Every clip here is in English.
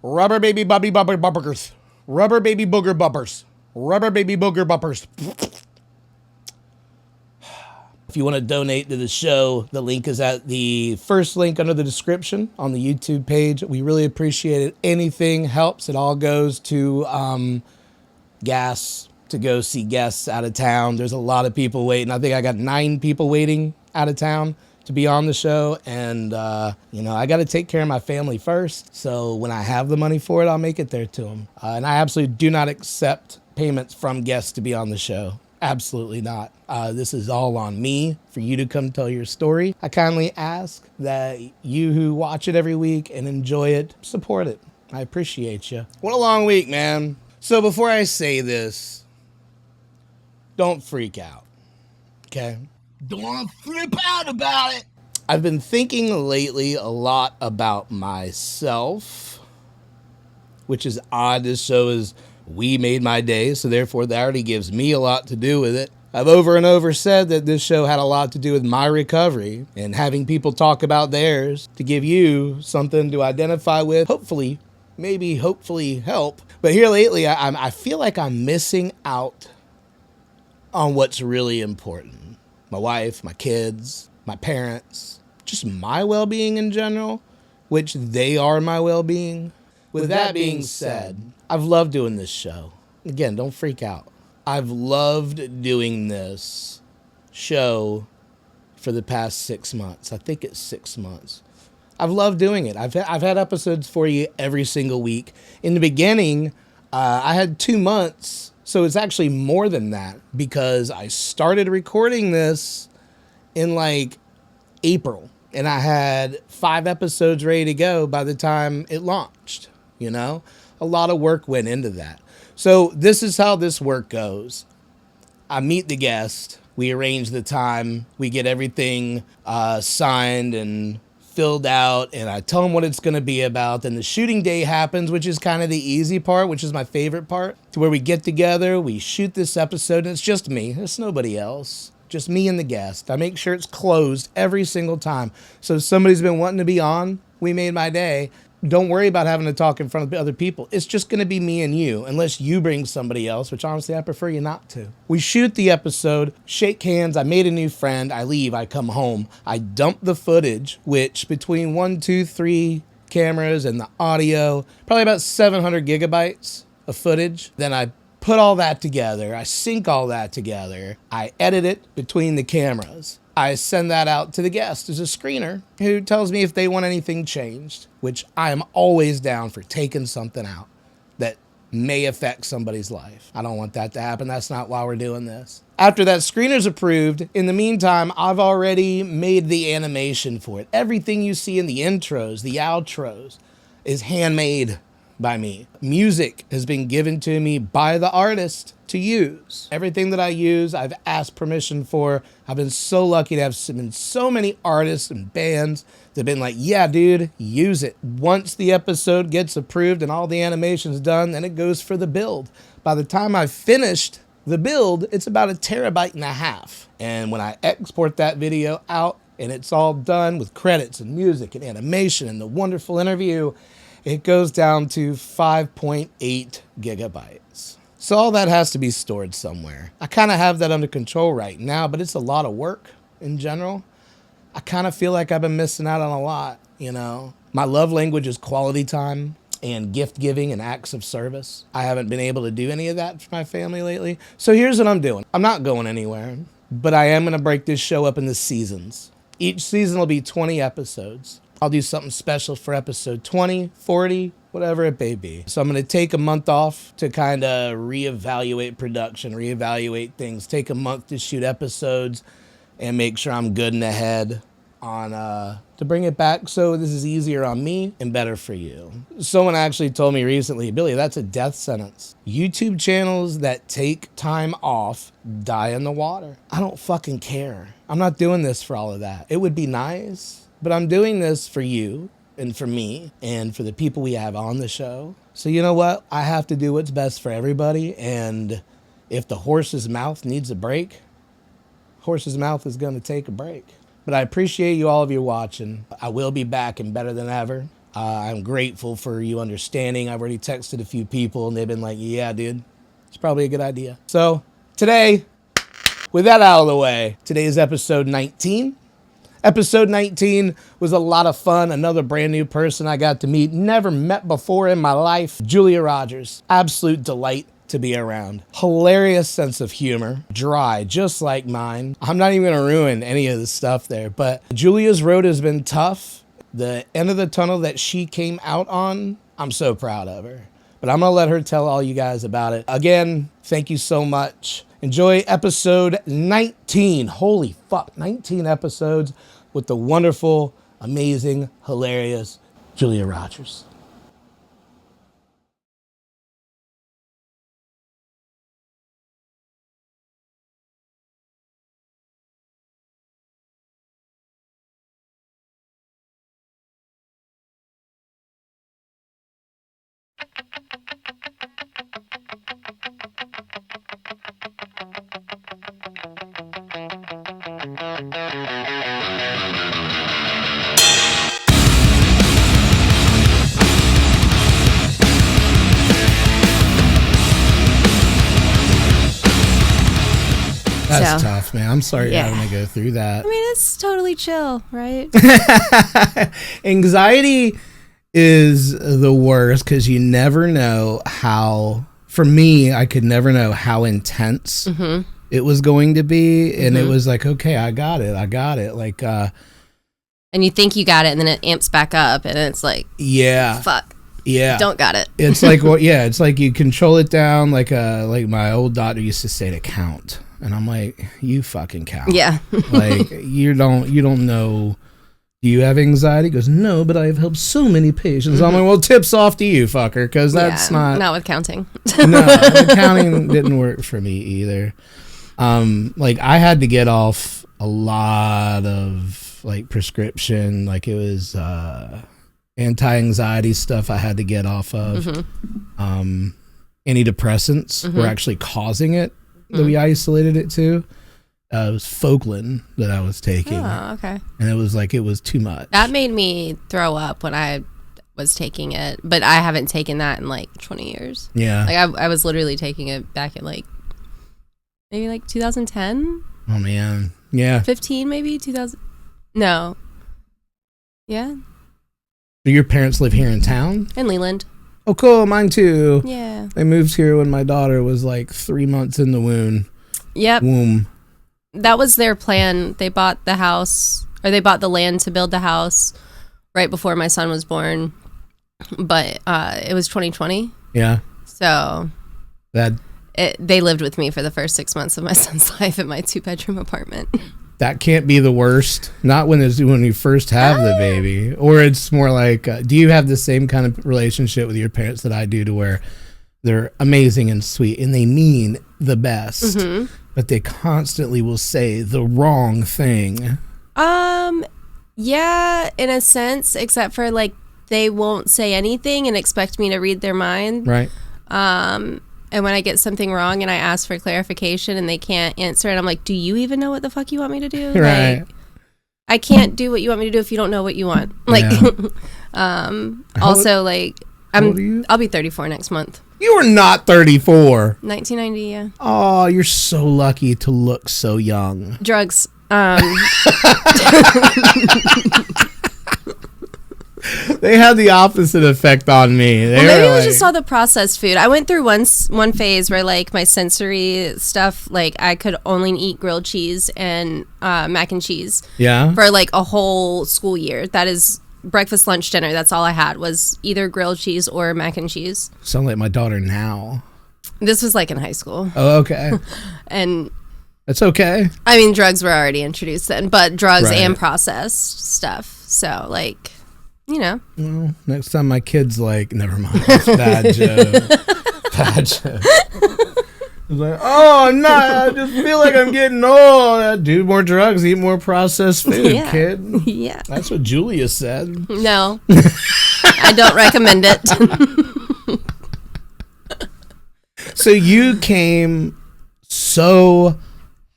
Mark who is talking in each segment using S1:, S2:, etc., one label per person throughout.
S1: Rubber baby bubby bubber bumpers. Rubber baby booger bumpers. Rubber baby booger bumpers. If you want to donate to the show, the link is at the first link under the description on the YouTube page. We really appreciate it. Anything helps. It all goes to gas to go see guests out of town. There's a lot of people waiting. I think I got 9 people waiting out of town to be on the show. And, I got to take care of my family first. So when I have the money for it, I'll make it there to them. And I absolutely do not accept payments from guests to be on the show. Absolutely not. This is all on me for you to come tell your story. I kindly ask that you who watch it every week and enjoy it, support it. I appreciate you. What a long week, man. So before I say this, don't freak out, okay? Don't flip out about it. I've been thinking lately a lot about myself, which is odd. This show is We Made My Day, so therefore that already gives me a lot to do with it. I've over and over said that this show had a lot to do with my recovery and having people talk about theirs to give you something to identify with, hopefully help. But here lately, I feel like I'm missing out on what's really important. My wife, my kids, my parents, just my well-being in general, which they are my well-being. With that being said, I've loved doing this show. Again, don't freak out. I've loved doing this show for the past 6 months. I think it's 6 months. I've loved doing it. I've had episodes for you every single week. In the beginning, I had 2 months, so it's actually more than that because I started recording this in like April, and I had 5 episodes ready to go by the time it launched. A lot of work went into that. So this is how this work goes. I meet the guest. We arrange the time. We get everything signed and filled out, and I tell them what it's going to be about. Then the shooting day happens, which is kind of the easy part, which is my favorite part, to where we get together, we shoot this episode, and it's just me. It's nobody else. Just me and the guest. I make sure it's closed every single time. So if somebody's been wanting to be on We Made My Day, don't worry about having to talk in front of other people. It's just going to be me and you, unless you bring somebody else, which honestly I prefer you not to. We shoot the episode, shake hands, I made a new friend, I leave, I come home. I dump the footage, which between 1, 2, 3 cameras and the audio, probably about 700 gigabytes of footage. Then I put all that together, I sync all that together, I edit it between the cameras. I send that out to the guest as a screener who tells me if they want anything changed, which I am always down for taking something out that may affect somebody's life. I don't want that to happen. That's not why we're doing this. After that screener's approved, in the meantime, I've already made the animation for it. Everything you see in the intros, the outros, is handmade by me. Music has been given to me by the artist to use. Everything that I use, I've asked permission for. I've been so lucky to have been so many artists and bands that have been like, yeah, dude, use it. Once the episode gets approved and all the animation's done, then it goes for the build. By the time I've finished the build, it's about 1.5 terabytes. And when I export that video out and it's all done with credits and music and animation and the wonderful interview, it goes down to 5.8 gigabytes. So all that has to be stored somewhere. I kind of have that under control right now, but it's a lot of work in general. I kind of feel like I've been missing out on a lot, My love language is quality time and gift giving and acts of service. I haven't been able to do any of that for my family lately. So here's what I'm doing. I'm not going anywhere, but I am going to break this show up into seasons. Each season will be 20 episodes. I'll do something special for episode 20, 40, whatever it may be. So I'm going to take a month off to kind of reevaluate production, reevaluate things, take a month to shoot episodes and make sure I'm good in the head on to bring it back so this is easier on me and better for you. Someone actually told me recently, Billy, that's a death sentence. YouTube channels that take time off die in the water. I don't fucking care. I'm not doing this for all of that. It would be nice, but I'm doing this for you and for me and for the people we have on the show. So you know what? I have to do what's best for everybody. And if the horse's mouth needs a break, horse's mouth is going to take a break. But I appreciate you all of you watching. I will be back and better than ever. I'm grateful for you understanding. I've already texted a few people, and they've been like, yeah, dude, it's probably a good idea. So today, with that out of the way, today is episode 19. Episode 19 was a lot of fun. Another brand new person I got to meet, never met before in my life. Julia Rogers, absolute delight to be around. Hilarious sense of humor, dry, just like mine. I'm not even gonna ruin any of the stuff there, but Julia's road has been tough. The end of the tunnel that she came out on, I'm so proud of her. But I'm gonna let her tell all you guys about it. Again, thank you so much. Enjoy episode 19. Holy fuck, 19 episodes with the wonderful, amazing, hilarious Julia Rogers. That's tough, man. I'm sorry you're having to go through that.
S2: I mean, it's totally chill, right?
S1: Anxiety is the worst because you never know how, for me, I could never know how intense it was going to be. And it was like, okay, I got it. Like,
S2: and you think you got it, and then it amps back up, and it's like,
S1: yeah,
S2: fuck.
S1: Yeah.
S2: Don't got it.
S1: It's like, well, yeah, it's like you control it down like my old daughter used to say to count. And I'm like, you fucking count.
S2: Yeah.
S1: Like, you don't know. Do you have anxiety? He goes, no, but I've helped so many patients. I'm like, well, tips off to you, fucker, because that's
S2: not with counting.
S1: No, the counting didn't work for me either. Like, I had to get off a lot of, like, prescription. Like, it was anti-anxiety stuff I had to get off of. Antidepressants were actually causing it. That we isolated it to. It was Folklin that I was taking.
S2: Oh, okay.
S1: And it was too much.
S2: That made me throw up when I was taking it, but I haven't taken that in like 20 years.
S1: Yeah.
S2: Like I was literally taking it back in like maybe like 2010.
S1: Oh man. Yeah.
S2: 15 maybe 2000. No. Yeah.
S1: Do your parents live here in town?
S2: In Leland.
S1: Oh, cool. Mine too.
S2: Yeah.
S1: They moved here when my daughter was like 3 months in the womb.
S2: Yep.
S1: Womb.
S2: That was their plan. They bought the house, or they bought the land to build the house right before my son was born. But it was 2020.
S1: Yeah.
S2: So they lived with me for the first 6 months of my son's life in my 2-bedroom apartment.
S1: That can't be the worst. Not when you first have the baby. Or it's more like, do you have the same kind of relationship with your parents that I do, to where they're amazing and sweet and they mean the best, but they constantly will say the wrong thing?
S2: Yeah, in a sense, except for like they won't say anything and expect me to read their mind.
S1: Right.
S2: And when I get something wrong and I ask for clarification and they can't answer it, I'm like, do you even know what the fuck you want me to do?
S1: Right.
S2: Like, I can't do what you want me to do if you don't know what you want. Like, also, like, I'll be 34 next month.
S1: You are not 34.
S2: 1990, yeah.
S1: Oh, you're so lucky to look so young.
S2: Drugs.
S1: They had the opposite effect on me.
S2: Maybe it was just all the processed food. I went through one phase where like my sensory stuff, like I could only eat grilled cheese and mac and cheese.
S1: Yeah.
S2: For like a whole school year. That is breakfast, lunch, dinner. That's all I had was either grilled cheese or mac and cheese.
S1: Sound like my daughter now.
S2: This was like in high school.
S1: Oh, okay.
S2: And
S1: that's okay.
S2: I mean, drugs were already introduced then, but drugs and processed stuff. So like, you know.
S1: Well, next time my kid's like, never mind. It's bad joke. Bad joke. I was like, oh, I'm not. I just feel like I'm getting old. Do more drugs, eat more processed food, kid.
S2: Yeah.
S1: That's what Julia said.
S2: No. I don't recommend it.
S1: So you came so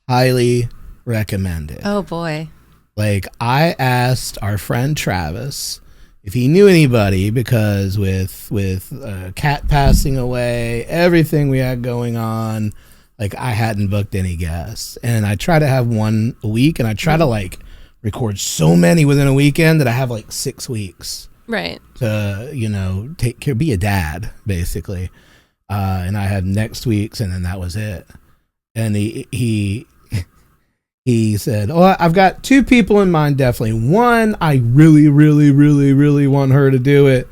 S1: highly recommended.
S2: Oh, boy.
S1: Like, I asked our friend Travis if he knew anybody, because with Cat passing away, everything we had going on, like I hadn't booked any guests, and I try to have one a week, and I try to like record so many within a weekend that I have like 6 weeks,
S2: Right.
S1: to take care, be a dad basically, and I had next week's, and then that was it. And he said, "Oh, I've got 2 people in mind, definitely. One, I really, really, really, really want her to do it.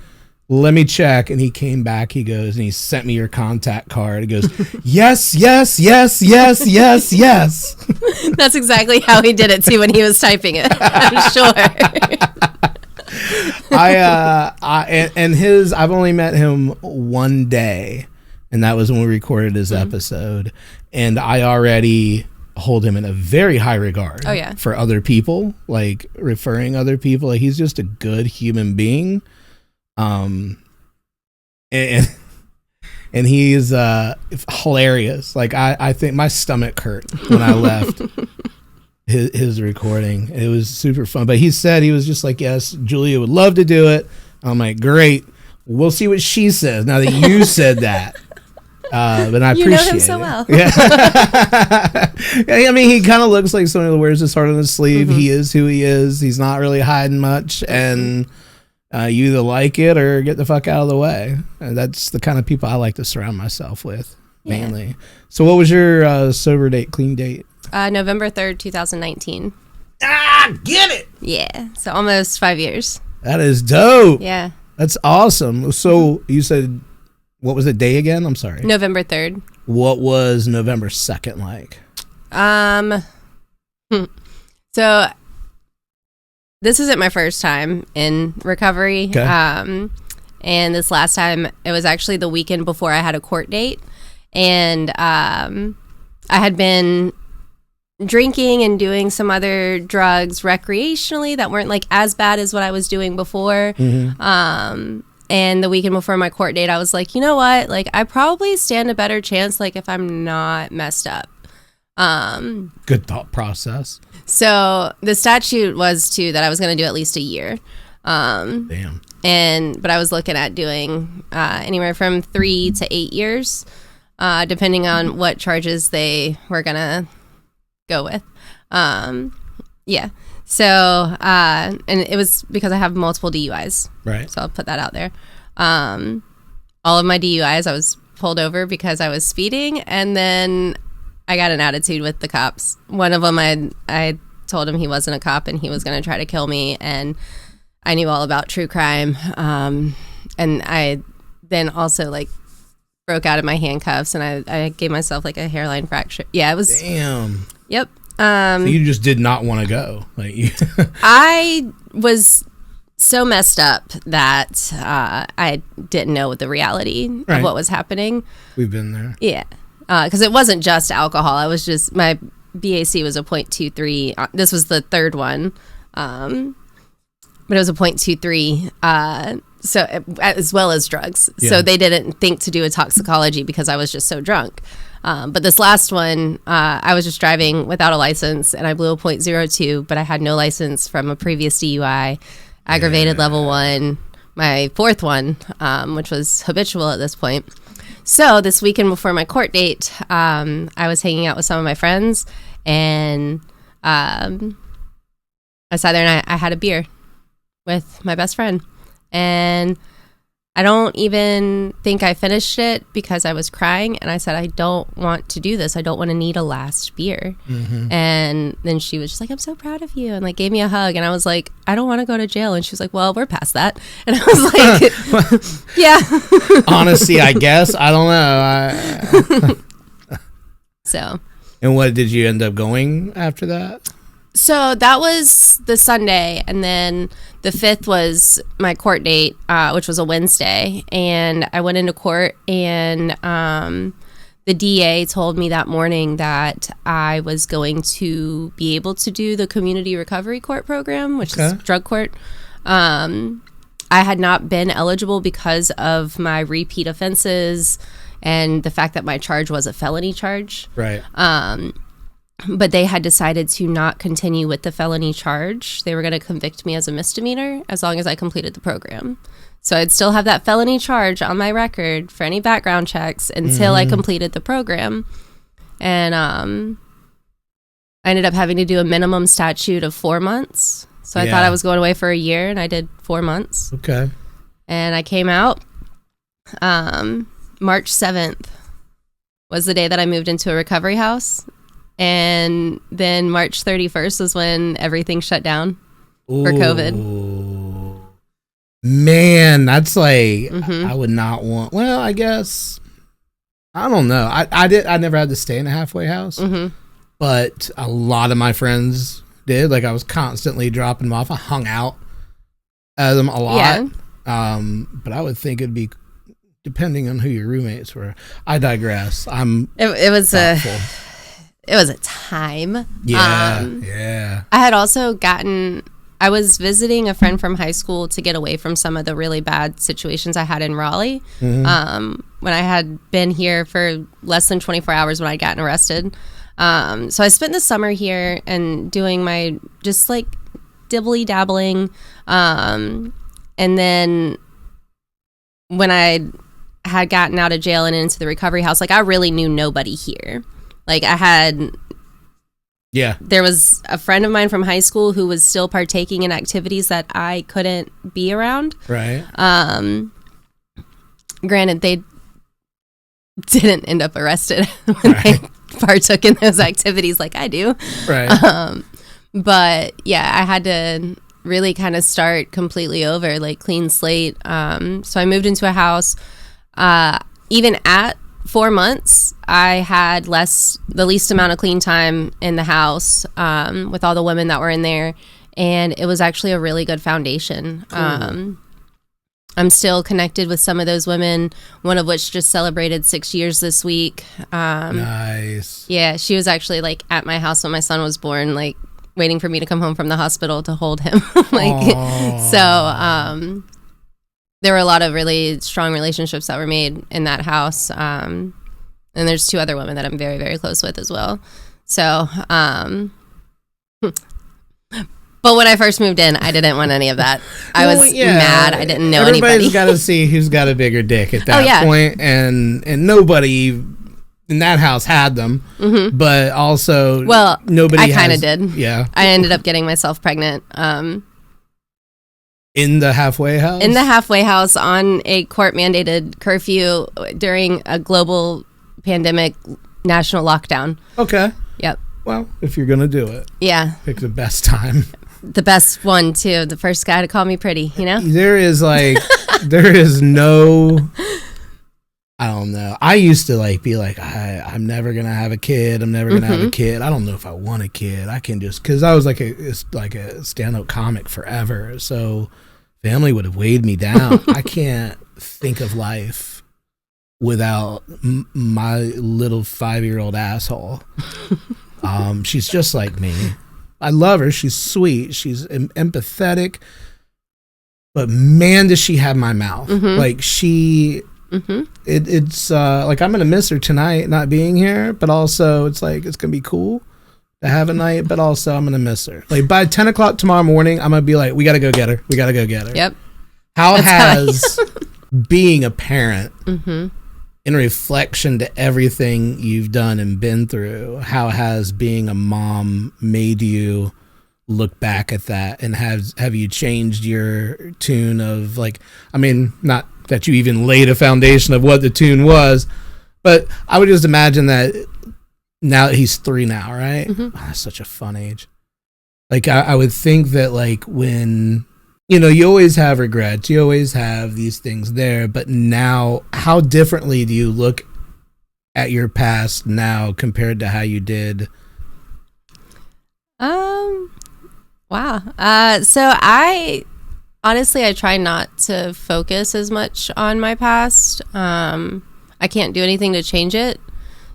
S1: Let me check." And he came back. He goes, and he sent me your contact card. He goes, "Yes, yes, yes, yes, yes, yes."
S2: That's exactly how he did it too when he was typing it. I'm sure.
S1: I've only met him one day, and that was when we recorded his episode. And I already hold him in a very high regard.
S2: Oh, yeah.
S1: For other people, like referring other people. Like, he's just a good human being. And he's hilarious. Like, I think my stomach hurt when I left his recording. It was super fun. But he said, he was just like, "Yes, Julia would love to do it." I'm like, "Great. We'll see what she says now that you said that." But I appreciate it.
S2: You know him so well.
S1: Yeah. I mean, he kind of looks like someone who wears his heart on his sleeve. He is who he is. He's not really hiding much. And you either like it or get the fuck out of the way. And that's the kind of people I like to surround myself with, mainly. Yeah. So what was your sober date, clean date?
S2: November 3rd, 2019.
S1: Get it!
S2: Yeah. So almost 5 years.
S1: That is dope.
S2: Yeah.
S1: That's awesome. So you said, what was the day again? I'm sorry.
S2: November 3rd.
S1: What was November 2nd like?
S2: So this isn't my first time in recovery.
S1: Okay.
S2: And this last time, it was actually the weekend before I had a court date. And I had been drinking and doing some other drugs recreationally that weren't like as bad as what I was doing before. And the weekend before my court date, I was like, you know what? Like, I probably stand a better chance, like, if I'm not messed up.
S1: Good thought process.
S2: So the statute was, too, that I was going to do at least a year.
S1: Damn.
S2: But I was looking at doing anywhere from 3 to 8 years, depending on what charges they were going to go with. Yeah. So, and it was because I have multiple DUIs.
S1: Right.
S2: So I'll put that out there. All of my DUIs, I was pulled over because I was speeding, and then I got an attitude with the cops. One of them, I told him he wasn't a cop and he was going to try to kill me, and I knew all about true crime. And I then also like broke out of my handcuffs, and I gave myself like a hairline fracture. Yeah, it was.
S1: Damn.
S2: Yep.
S1: So you just did not want to go. Like
S2: I was so messed up that I didn't know the reality of what was happening.
S1: We've been there.
S2: Yeah. Because it wasn't just alcohol. I was just, my BAC was a 0.23. This was the third one. But it was a 0.23. So as well as drugs. Yeah. So they didn't think to do a toxicology because I was just so drunk. But this last one, I was just driving without a license, and I blew a .02, but I had no license from a previous DUI, aggravated level 1, my fourth one, which was habitual at this point. So this weekend before my court date, I was hanging out with some of my friends, and I sat there and I had a beer with my best friend, and I don't even think I finished it because I was crying, and I said, I don't want to do this. I don't want to need a last beer. And then she was just like, I'm so proud of you, and like gave me a hug, and I was like, I don't want to go to jail. And she was like, well, we're past that. And I was like, yeah.
S1: Honestly, I guess. I don't know.
S2: So. And
S1: what did you end up going after that?
S2: So that was the Sunday, and then the 5th was my court date, which was a Wednesday, and I went into court, and the DA told me that morning that I was going to be able to do the community recovery court program, which is drug court. I had not been eligible because of my repeat offenses and the fact that my charge was a felony charge.
S1: Right.
S2: but they had decided to not continue with the felony charge. They were going to convict me as a misdemeanor as long as I completed the program. So I'd still have that felony charge on my record for any background checks until I completed the program. And I ended up having to do a minimum statute of 4 months. So I thought I was going away for a year, and I did 4 months.
S1: Okay.
S2: And I came out. March 7th was the day that I moved into a recovery house. And then March 31st was when everything shut down for COVID.
S1: Man, that's like, I would not want, well, I guess, I don't know. I never had to stay in a halfway house, but a lot of my friends did. Like, I was constantly dropping them off. I hung out at them a lot. Yeah. But I would think it'd be, depending on who your roommates were. I digress.
S2: It was a time.
S1: Yeah.
S2: I had also I was visiting a friend from high school to get away from some of the really bad situations I had in Raleigh. When I had been here for less than 24 hours when I'd gotten arrested. So I spent the summer here and doing my just like dibbly dabbling. And then when I had gotten out of jail and into the recovery house, like I really knew nobody here. Like there was a friend of mine from high school who was still partaking in activities that I couldn't be around.
S1: Right.
S2: Granted, they didn't end up arrested when they partook in those activities like I do.
S1: Right.
S2: But yeah, I had to really kind of start completely over, like clean slate. So I moved into a house. Even at 4 months, I had the least amount of clean time in the house with all the women that were in there, and it was actually a really good foundation. Cool. I'm still connected with some of those women, one of which just celebrated 6 years this week.
S1: Nice.
S2: Yeah, she was actually like at my house when my son was born, like waiting for me to come home from the hospital to hold him. So there were a lot of really strong relationships that were made in that house. And there's 2 other women that I'm very, very close with as well. So, but when I first moved in, I didn't want any of that. I was mad. I didn't know anybody.
S1: Everybody's got to see who's got a bigger dick at that point. And nobody in that house had them. But also, nobody
S2: I kind of did.
S1: Yeah.
S2: I ended up getting myself pregnant.
S1: In the halfway house?
S2: In the halfway house on a court-mandated curfew during a global pandemic national lockdown.
S1: Okay.
S2: Yep.
S1: Well, if you're going to do it.
S2: Yeah.
S1: Pick the best time.
S2: The best one, too. The first guy to call me pretty, you know?
S1: There is no... I don't know. I used to be like, I'm never going to have a kid. I'm never going to have a kid. I don't know if I want a kid. I can just... Because I was like a stand-up comic forever. So... Family would have weighed me down. I can't think of life without my little 5-year-old asshole. She's just like me. I love her. She's sweet. She's empathetic. But man, does she have my mouth. Like it's like I'm going to miss her tonight not being here. But also it's like it's going to be cool to have a night, but also I'm going to miss her. Like by 10 o'clock tomorrow morning, I'm going to be like, we got to go get her. We got to go get her.
S2: Yep.
S1: How has being a parent in reflection to everything you've done and been through, how has being a mom made you look back at that? And have you changed your tune of like, I mean, not that you even laid a foundation of what the tune was, but I would just imagine that now he's 3 now, right? Oh, that's such a fun age. Like I would think that like when, you always have regrets, you always have these things there, but now how differently do you look at your past now compared to how you did?
S2: Wow. So I try not to focus as much on my past. I can't do anything to change it.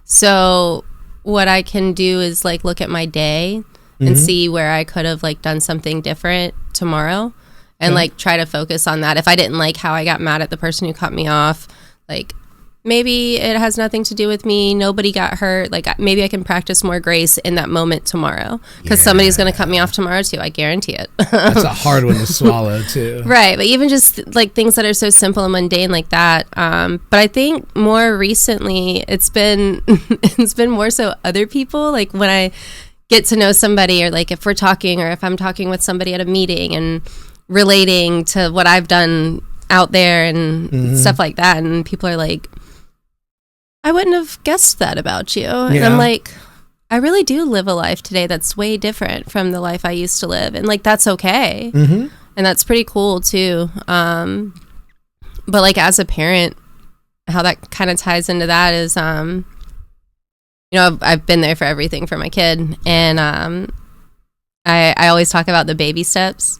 S2: So what I can do is like look at my day and see where I could have like done something different tomorrow and like try to focus on that. If I didn't like how I got mad at the person who cut me off, like maybe it has nothing to do with me. Nobody got hurt. Like, maybe I can practice more grace in that moment tomorrow, because somebody's going to cut me off tomorrow too. I guarantee it.
S1: That's a hard one to swallow too.
S2: Right. But even just like things that are so simple and mundane like that. But I think more recently it's been more so other people. Like when I get to know somebody, or like if we're talking, or if I'm talking with somebody at a meeting and relating to what I've done out there and stuff like that, and people are like, I wouldn't have guessed that about you. And I'm like, I really do live a life today that's way different from the life I used to live, and like that's okay. And that's pretty cool too. But like as a parent, how that kind of ties into that is you know, I've been there for everything for my kid, and I always talk about the baby steps,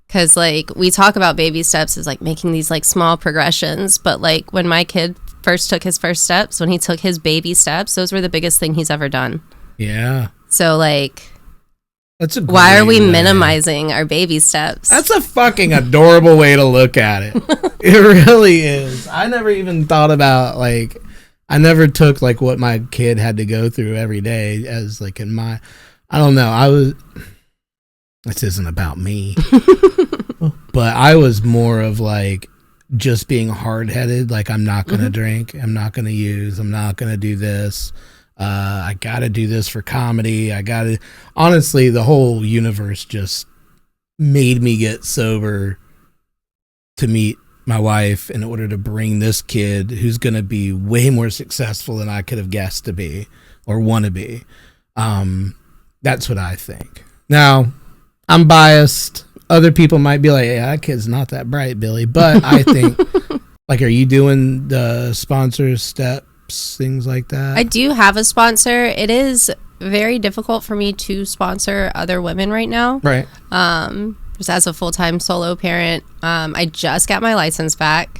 S2: because like we talk about baby steps as like making these like small progressions, but like when my kid first took his first steps, when he took his baby steps, those were the biggest thing he's ever done. Yeah. So like, that's why are we minimizing our baby steps?
S1: That's a fucking adorable way to look at it. It really is. I never even thought about like, I never took like what my kid had to go through every day as like in my, I don't know. This isn't about me, but I was more of like just being hard headed. Like, I'm not going to drink. I'm not going to use. I'm not going to do this. I got to do this for comedy. Honestly, the whole universe just made me get sober to meet my wife in order to bring this kid who's going to be way more successful than I could have guessed to be or want to be. That's what I think. Now, I'm biased. Other people might be like, yeah, that kid's not that bright, Billy. But I think, like, are you doing the sponsor steps, things like that?
S2: I do have a sponsor. It is very difficult for me to sponsor other women right now. Right. Just as a full-time solo parent. I just got my license back.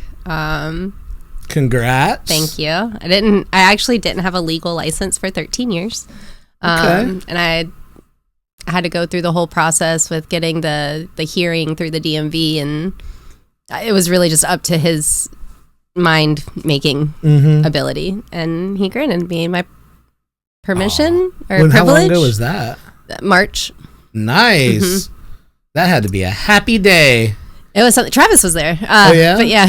S1: Congrats.
S2: Thank you. I actually didn't have a legal license for 13 years. And I had to go through the whole process with getting the hearing through the DMV, and it was really just up to his mind making ability, and he granted me my permission or privilege. How long
S1: ago was that?
S2: March.
S1: Nice. That had to be a happy day.
S2: It was something. Travis was there.
S1: Oh yeah,
S2: but yeah.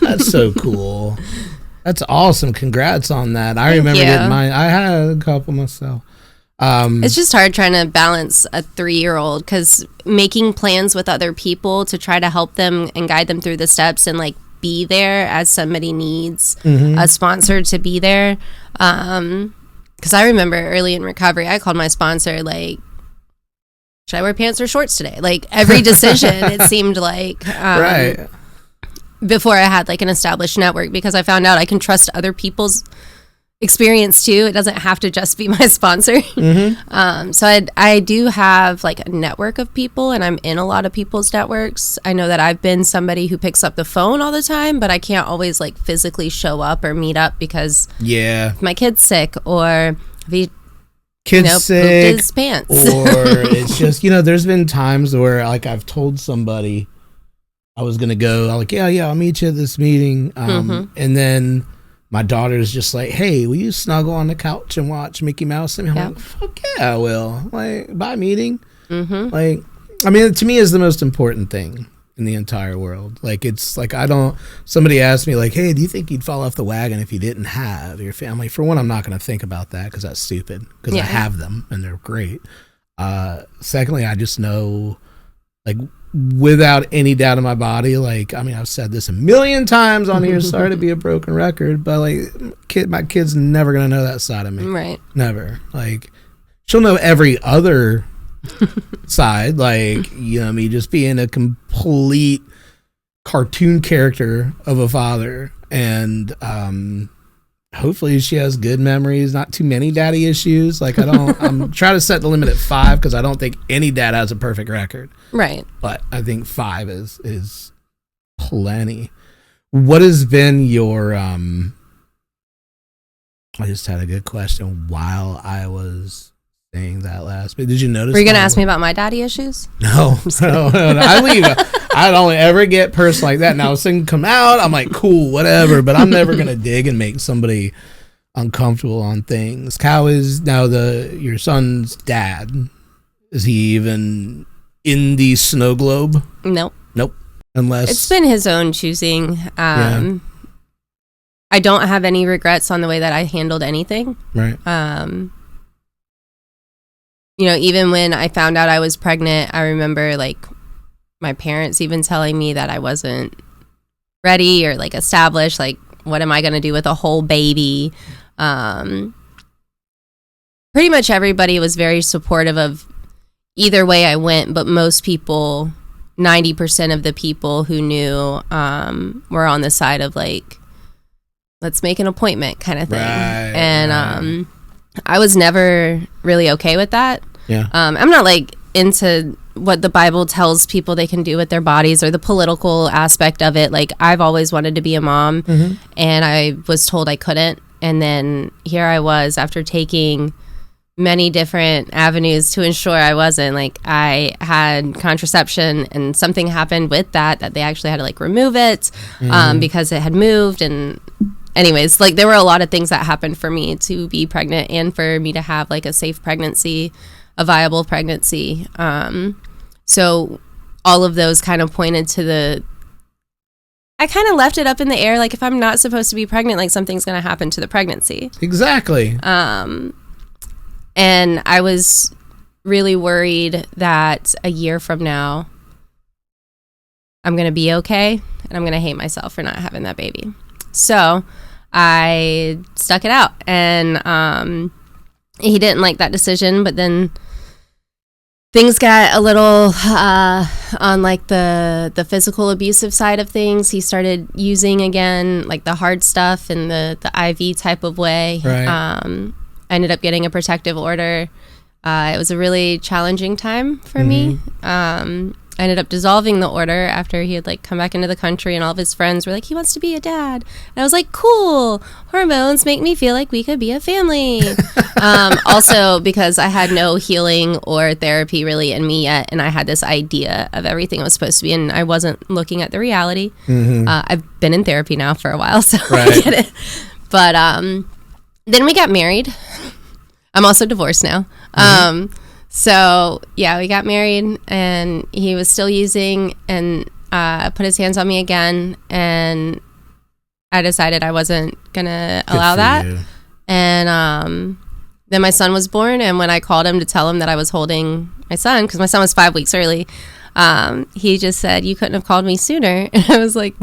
S1: That's so cool. That's awesome. Congrats on that. I remember getting mine. I had a couple myself.
S2: It's just hard trying to balance a 3-year-old, because making plans with other people to try to help them and guide them through the steps and like be there as somebody needs a sponsor to be there. Because I remember early in recovery, I called my sponsor like, should I wear pants or shorts today? Like every decision, it seemed like, right. Before I had like an established network, because I found out I can trust other people's experience too. It doesn't have to just be my sponsor. So I do have like a network of people, and I'm in a lot of people's networks. I know that I've been somebody who picks up the phone all the time, but I can't always like physically show up or meet up because my kid's sick, or if he
S1: sick,
S2: pooped his pants,
S1: or it's just, there's been times where like I've told somebody I was gonna go, I'm like, yeah, I'll meet you at this meeting, and then my daughter's just like, hey, will you snuggle on the couch and watch Mickey Mouse? And I'm like, fuck yeah, I will. Like, bye, meeting. Like, I mean, to me is the most important thing in the entire world. Like, it's like, somebody asked me like, hey, do you think you'd fall off the wagon if you didn't have your family? For one, I'm not going to think about that because that's stupid, because I have them and they're great. Secondly, I just know, like, without any doubt in my body, like, I mean, I've said this a million times on here, sorry to be a broken record, but like, my kid's never gonna know that side of me, right? Never. Like, she'll know every other side, like, me just being a complete cartoon character of a father, and hopefully she has good memories, not too many daddy issues. Like, I'm trying to set the limit at 5, because I don't think any dad has a perfect record. Right. But I think 5 is plenty. What has been your, I just had a good question while I was saying that last bit. Did you notice?
S2: Were you going to ask me about my daddy issues?
S1: No. I I don't ever get personal like that. Now, if something come out, I'm like, cool, whatever. But I'm never gonna dig and make somebody uncomfortable on things. How is now your son's dad? Is he even in the snow globe?
S2: Nope.
S1: Unless
S2: it's been his own choosing. I don't have any regrets on the way that I handled anything.
S1: Right.
S2: Even when I found out I was pregnant, I remember like my parents even telling me that I wasn't ready or like established. Like, what am I going to do with a whole baby? Pretty much everybody was very supportive of either way I went, but most people, 90% of the people who knew were on the side of like, let's make an appointment kind of thing. And I was never really okay with that.
S1: Yeah.
S2: I'm not like into what the Bible tells people they can do with their bodies or the political aspect of it. Like, I've always wanted to be a mom, and I was told I couldn't. And then here I was, after taking many different avenues to ensure I wasn't. Like, I had contraception, and something happened with that they actually had to like remove it because it had moved. And anyways, like, there were a lot of things that happened for me to be pregnant and for me to have like a safe pregnancy, a viable pregnancy. So all of those kind of pointed to I kind of left it up in the air. Like, if I'm not supposed to be pregnant, like, something's going to happen to the pregnancy.
S1: Exactly.
S2: And I was really worried that a year from now, I'm going to be okay, and I'm going to hate myself for not having that baby. So I stuck it out, and he didn't like that decision, but then things got a little on like the physical abusive side of things. He started using again, like the hard stuff in the IV type of way.
S1: Right.
S2: I ended up getting a protective order. It was a really challenging time for me. I ended up dissolving the order after he had like come back into the country, and all of his friends were like, he wants to be a dad. And I was like, cool, hormones make me feel like we could be a family. Also because I had no healing or therapy really in me yet, and I had this idea of everything was supposed to be, and I wasn't looking at the reality. I've been in therapy now for a while, so I get it. But then we got married. I'm also divorced now. So, yeah, we got married, and he was still using, and put his hands on me again, and I decided I wasn't going to allow that. You. And then my son was born, and when I called him to tell him that I was holding my son, because my son was 5 weeks early, he just said, you couldn't have called me sooner. And I was like,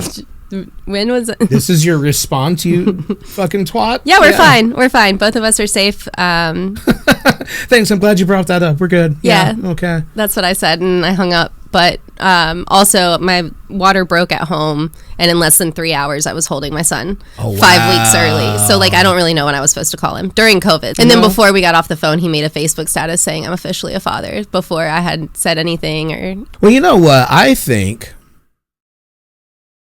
S2: when was it?
S1: This is your response, you fucking twat?
S2: Yeah, we're fine. We're fine. Both of us are safe.
S1: Thanks. I'm glad you brought that up. We're good.
S2: Yeah.
S1: Okay.
S2: That's what I said, and I hung up. But also, my water broke at home, and in less than 3 hours, I was holding my son 5 weeks early. So, like, I don't really know when I was supposed to call him during COVID. And then before we got off the phone, he made a Facebook status saying I'm officially a father before I had said anything. Or
S1: well, you know what? I think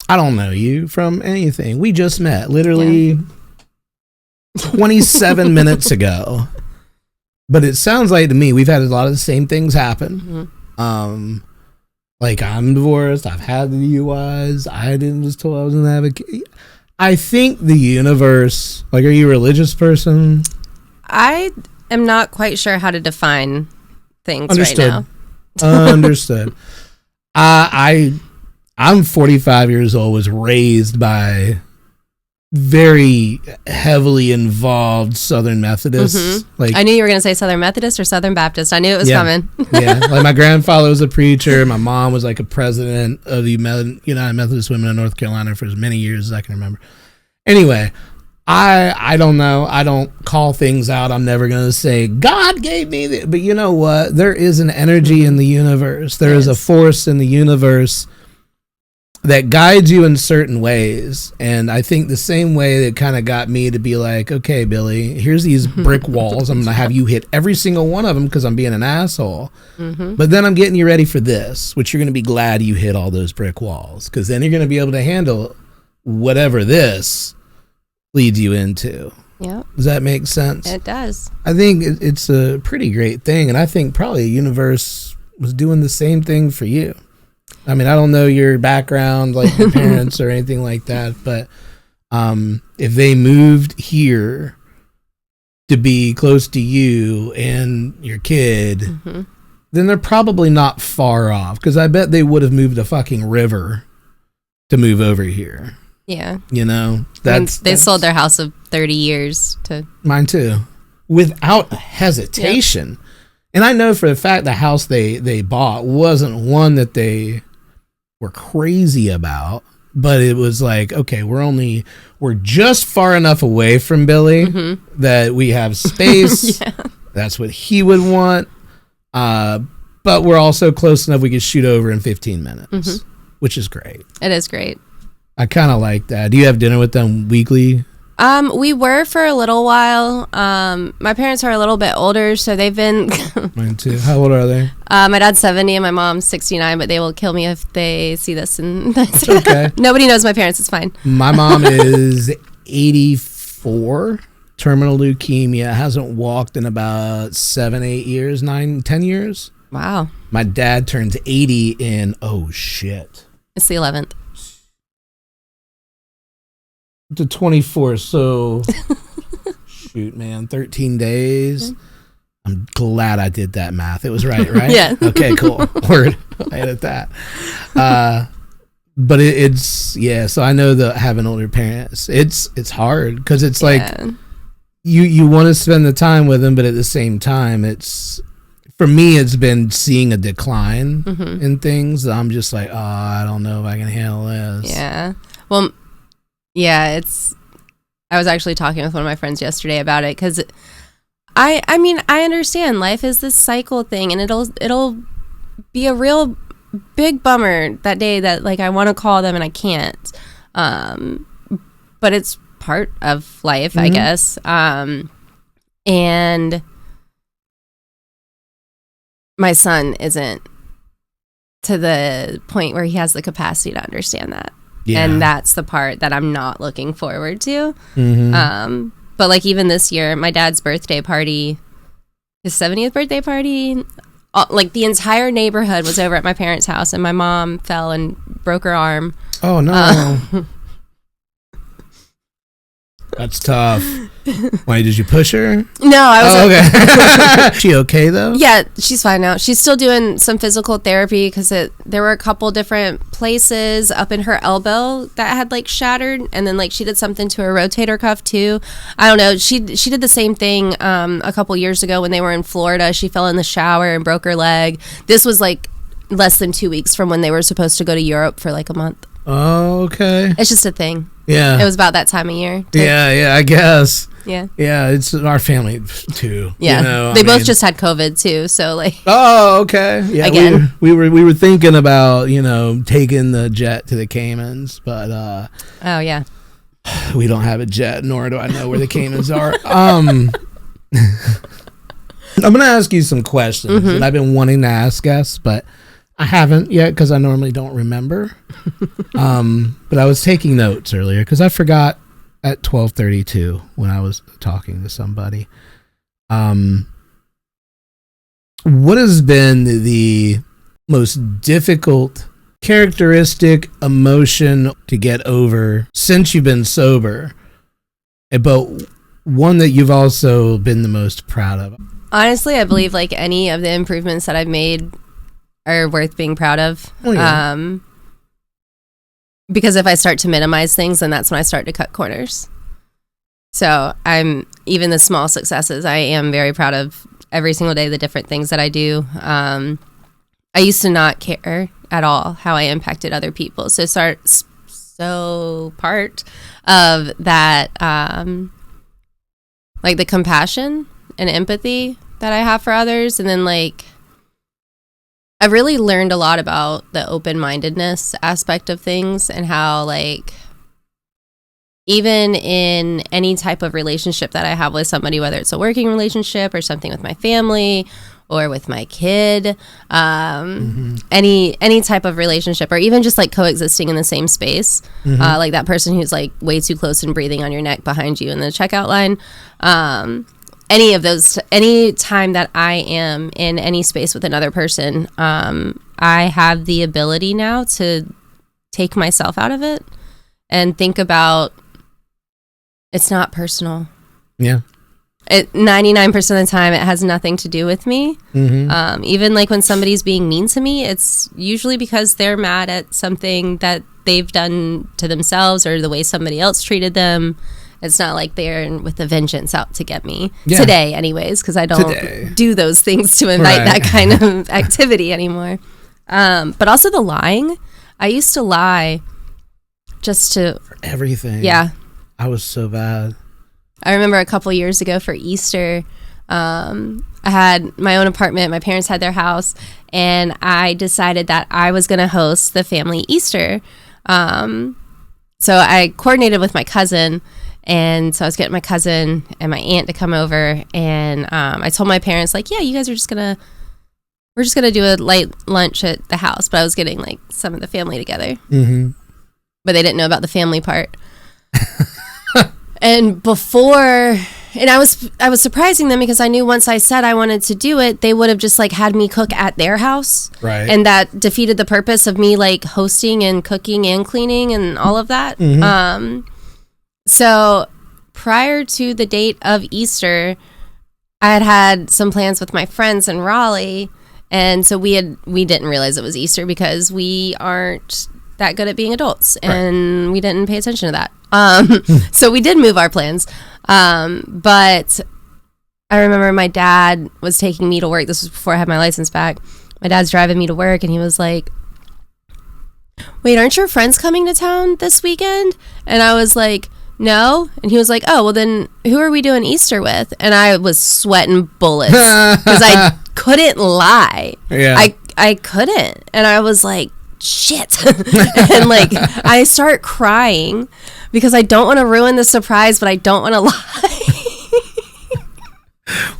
S1: I don't know you from anything. We just met literally 27 minutes ago. But it sounds like to me we've had a lot of the same things happen. Like, I'm divorced. I've had the UIs. I didn't just told I was an advocate. I think the universe, like, are you a religious person?
S2: I am not quite sure how to define things
S1: Understood.
S2: right now.
S1: Understood. I'm 45 years old, was raised by very heavily involved Southern Methodists. Like, I
S2: knew you were going to say Southern Methodist or Southern Baptist. I knew it was coming.
S1: Like, my grandfather was a preacher. My mom was like a president of the United Methodist Women of North Carolina for as many years as I can remember. Anyway, I don't know. I don't call things out. I'm never going to say, God gave me this. But you know what? There is an energy in the universe. There is a force in the universe that guides you in certain ways. And I think the same way that kind of got me to be like, okay, Billy, here's these brick walls. I'm going to have you hit every single one of them because I'm being an asshole. But then I'm getting you ready for this, which you're going to be glad you hit all those brick walls, because then you're going to be able to handle whatever this leads you into.
S2: Yeah.
S1: Does that make sense?
S2: It does.
S1: I think it's a pretty great thing. And I think probably the universe was doing the same thing for you. I mean, I don't know your background, like your parents or anything like that, but if they moved here to be close to you and your kid, then they're probably not far off, because I bet they would have moved a fucking river to move over here.
S2: Yeah.
S1: You know,
S2: they sold their house of 30 years to
S1: mine too, without hesitation. Yep. And I know for a fact the house they bought wasn't one that they were crazy about, but it was like, okay, we're just far enough away from Billy that we have space. Yeah. That's what he would want. But we're also close enough we could shoot over in 15 minutes, which is great.
S2: It is great.
S1: I kind of like that. Do you have dinner with them weekly?
S2: We were for a little while. My parents are a little bit older, so they've been...
S1: Mine too. How old are they?
S2: My dad's 70 and my mom's 69, but they will kill me if they see this. And
S1: it's okay.
S2: Nobody knows my parents. It's fine.
S1: My mom is 84, terminal leukemia, hasn't walked in about 7, 8 years, 9, 10 years.
S2: Wow.
S1: My dad turns 80 in, oh shit,
S2: it's the 11th.
S1: The 24th, so shoot, man, 13 days. I'm glad I did that math. It was right?
S2: Yeah.
S1: Okay, cool. Word. I edit that. But it's so I know that having older parents, it's hard, because it's like you want to spend the time with them, but at the same time, for me, it's been seeing a decline in things. I'm just like, I don't know if I can handle this.
S2: Yeah. Well, yeah, I was actually talking with one of my friends yesterday about it, because I mean, I understand life is this cycle thing, and it'll be a real big bummer that day that, like, I want to call them and I can't. But it's part of life, I guess. And my son isn't to the point where he has the capacity to understand that. Yeah. And that's the part that I'm not looking forward to. But like, even this year, my dad's birthday party, his 70th birthday party, like the entire neighborhood was over at my parents' house, and my mom fell and broke her arm.
S1: Oh no. That's tough. Why, did you push her?
S2: No, I was
S1: okay. She okay though?
S2: Yeah, she's fine now. She's still doing some physical therapy, because there were a couple different places up in her elbow that had like shattered, and then like she did something to her rotator cuff too. I don't know. She did the same thing a couple years ago when they were in Florida. She fell in the shower and broke her leg. This was like less than 2 weeks from when they were supposed to go to Europe for like a month.
S1: Oh, okay.
S2: It's just a thing.
S1: Yeah.
S2: It was about that time of year.
S1: Yeah, I guess.
S2: Yeah.
S1: Yeah, it's our family too.
S2: Yeah.
S1: You know,
S2: they both just had COVID too, so like.
S1: Oh, okay. Yeah.
S2: Again.
S1: We were thinking about, taking the jet to the Caymans, but
S2: oh yeah.
S1: We don't have a jet, nor do I know where the Caymans are. I'm gonna ask you some questions that I've been wanting to ask us, but I haven't yet, because I normally don't remember. But I was taking notes earlier, because I forgot at 12:32 when I was talking to somebody. What has been the most difficult characteristic, emotion to get over since you've been sober, but one that you've also been the most proud of?
S2: Honestly, I believe like any of the improvements that I've made are worth being proud of.
S1: Oh, yeah.
S2: Because if I start to minimize things, then that's when I start to cut corners. So even the small successes, I am very proud of every single day, the different things that I do. I used to not care at all how I impacted other people. So part of that, like the compassion and empathy that I have for others. And then like, I've really learned a lot about the open-mindedness aspect of things, and how like even in any type of relationship that I have with somebody, whether it's a working relationship or something with my family or with my kid, any type of relationship, or even just like coexisting in the same space, like that person who's like way too close and breathing on your neck behind you in the checkout line. any of those, any time that I am in any space with another person, I have the ability now to take myself out of it and think about it's not personal.
S1: Yeah.
S2: 99% of the time, it has nothing to do with me. Even like when somebody's being mean to me, it's usually because they're mad at something that they've done to themselves or the way somebody else treated them. It's not like they're with a vengeance out to get me. Yeah. Today, anyways, because I don't do those things to invite that kind of activity anymore. But also the lying. I used to lie just to...
S1: For everything.
S2: Yeah.
S1: I was so bad.
S2: I remember a couple years ago for Easter, I had my own apartment. My parents had their house, and I decided that I was going to host the family Easter. So I coordinated with my cousin, and so I was getting my cousin and my aunt to come over, and I told my parents, like, yeah, you guys are we're just gonna do a light lunch at the house, but I was getting like some of the family together. But they didn't know about the family part. And I was surprising them because I knew once I said I wanted to do it, they would have just like had me cook at their house.
S1: Right.
S2: And that defeated the purpose of me like hosting and cooking and cleaning and all of that. So prior to the date of Easter, I had some plans with my friends in Raleigh. And so we didn't realize it was Easter because we aren't that good at being adults, and we didn't pay attention to that. So we did move our plans. But I remember my dad was taking me to work. This was before I had my license back. My dad's driving me to work, and he was like, wait, aren't your friends coming to town this weekend? And I was like, no. And he was like, oh, well then who are we doing Easter with? And I was sweating bullets because I couldn't lie.
S1: Yeah.
S2: I couldn't. And I was like, shit. And like I start crying because I don't want to ruin the surprise, but I don't want to lie.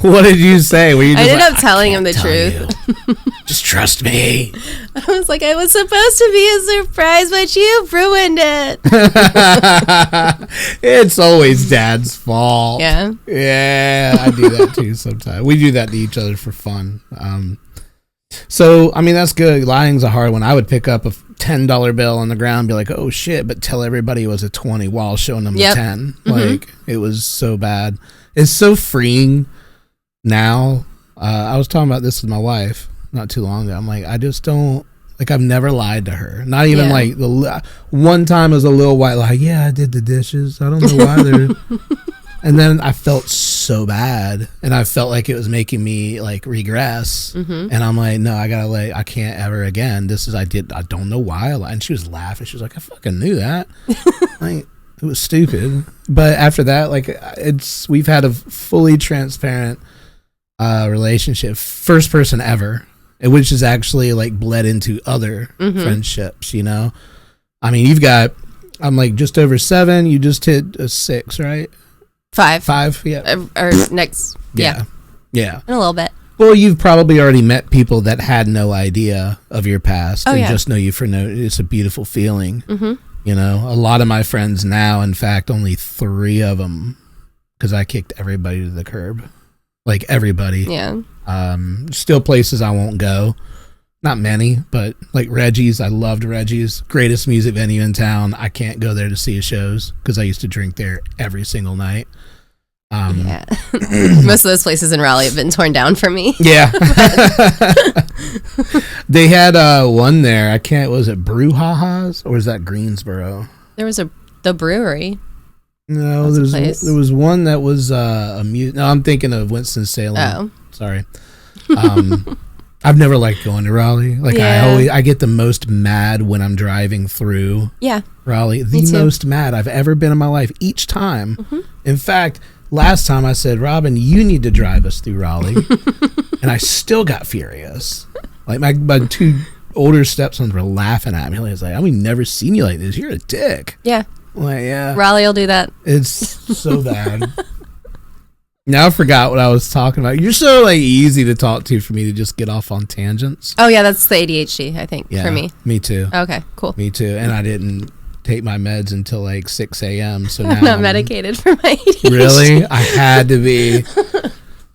S1: What did you say? Were you just
S2: I ended up telling him the truth.
S1: Just trust me.
S2: I was like, I was supposed to be a surprise, but you ruined it.
S1: It's always Dad's fault.
S2: Yeah.
S1: Yeah, I do that too sometimes. We do that to each other for fun. So, I mean, that's good. Lying's a hard one. I would pick up a $10 bill on the ground and be like, oh shit, but tell everybody it was a 20 while showing them the 10. Like, it was so bad. It's so freeing now. I was talking about this with my wife not too long ago. I'm like, I just don't, like, I've never lied to her. Not even like one time as a little white lie. Yeah, I did the dishes. I don't know why they're... And then I felt so bad, and I felt like it was making me like regress. And I'm like, no, I can't ever again. I don't know why. And she was laughing. She was like, I fucking knew that. Like, it was stupid. But after that, like, we've had a fully transparent relationship, first person ever, which is actually like bled into other friendships, you know? I mean, I'm like just over 7. You just hit a 6, right? 5, yeah.
S2: Or next, yeah.
S1: In
S2: a little bit.
S1: Well, you've probably already met people that had no idea of your past and just know you for it's a beautiful feeling. You know, a lot of my friends now, in fact, only 3 of them, because I kicked everybody to the curb. Like, everybody.
S2: Yeah.
S1: Still places I won't go. Not many, but like Reggie's. I loved Reggie's. Greatest music venue in town. I can't go there to see his shows because I used to drink there every single night.
S2: Yeah. Most of those places in Raleigh have been torn down for me.
S1: Yeah. They had one there. Was it Brouhaha's or was that Greensboro?
S2: There was the brewery.
S1: No, there was one that was no, I'm thinking of Winston-Salem.
S2: Oh.
S1: Sorry. I've never liked going to Raleigh. Like, I get the most mad when I'm driving through Raleigh. The most mad I've ever been in my life each time. In fact, last time I said, Robin, you need to drive us through Raleigh. And I still got furious. Like, my 2 older stepsons were laughing at me. Like, it's like, I've never seen you like this. You're a dick.
S2: Yeah.
S1: Like, yeah.
S2: Raleigh will do that.
S1: It's so bad. Now I forgot what I was talking about. You're so like easy to talk to for me to just get off on tangents.
S2: Oh yeah, that's the ADHD, I think, for me.
S1: Me too.
S2: Okay, cool.
S1: Me too. And I didn't take my meds until like 6 a.m. So now
S2: I'm not medicated for my ADHD.
S1: Really? I had to be.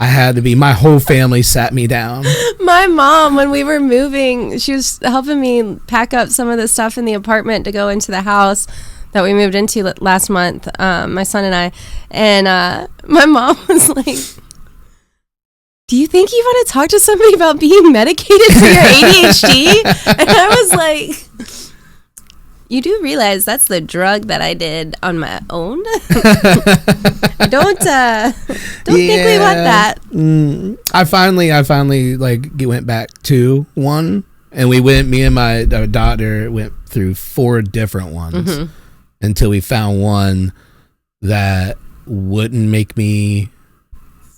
S1: I had to be. My whole family sat me down.
S2: My mom, when we were moving, she was helping me pack up some of the stuff in the apartment to go into the house that we moved into last month, my son and I. And my mom was like, do you think you want to talk to somebody about being medicated for your ADHD? And I was like, you do realize that's the drug that I did on my own? Don't think we want that.
S1: I finally like went back to one, and me and my daughter went through 4 different ones until we found one that wouldn't make me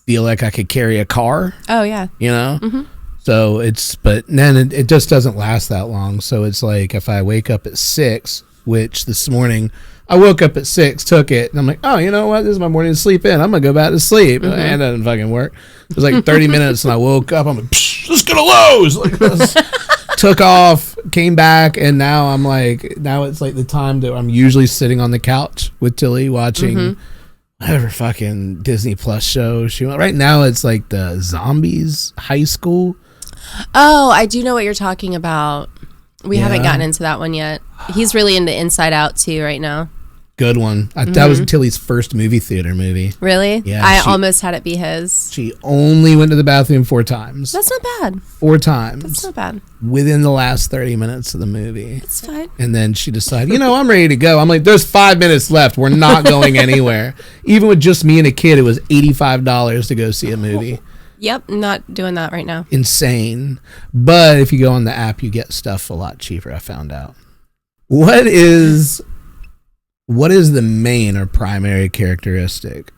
S1: feel like I could carry a car.
S2: Oh yeah.
S1: You know? So but then it just doesn't last that long. So it's like if I wake up at 6, which this morning I woke up at 6, took it, and I'm like, oh, you know what? This is my morning to sleep in. I'm going to go back to sleep. And it doesn't fucking work. It was like 30 minutes and I woke up. I'm like, let's go to Lowe's. Like this. Took off, came back, and now it's like the time that I'm usually sitting on the couch with Tilly watching whatever fucking Disney Plus show she went. Right now it's like the Zombies High School.
S2: Oh, I do know what you're talking about. We haven't gotten into that one yet. He's really into Inside Out too right now.
S1: Good one. That was Tilly's first movie theater movie.
S2: Really?
S1: Yeah.
S2: I almost had it be his.
S1: She only went to the bathroom 4 times.
S2: That's not bad.
S1: 4 times.
S2: That's not bad.
S1: Within the last 30 minutes of the movie.
S2: It's fine.
S1: And then she decided, I'm ready to go. I'm like, there's 5 minutes left. We're not going anywhere. Even with just me and a kid, it was $85 to go see a movie.
S2: Yep, not doing that right now.
S1: Insane. But if you go on the app, you get stuff a lot cheaper, I found out. What is the main or primary characteristic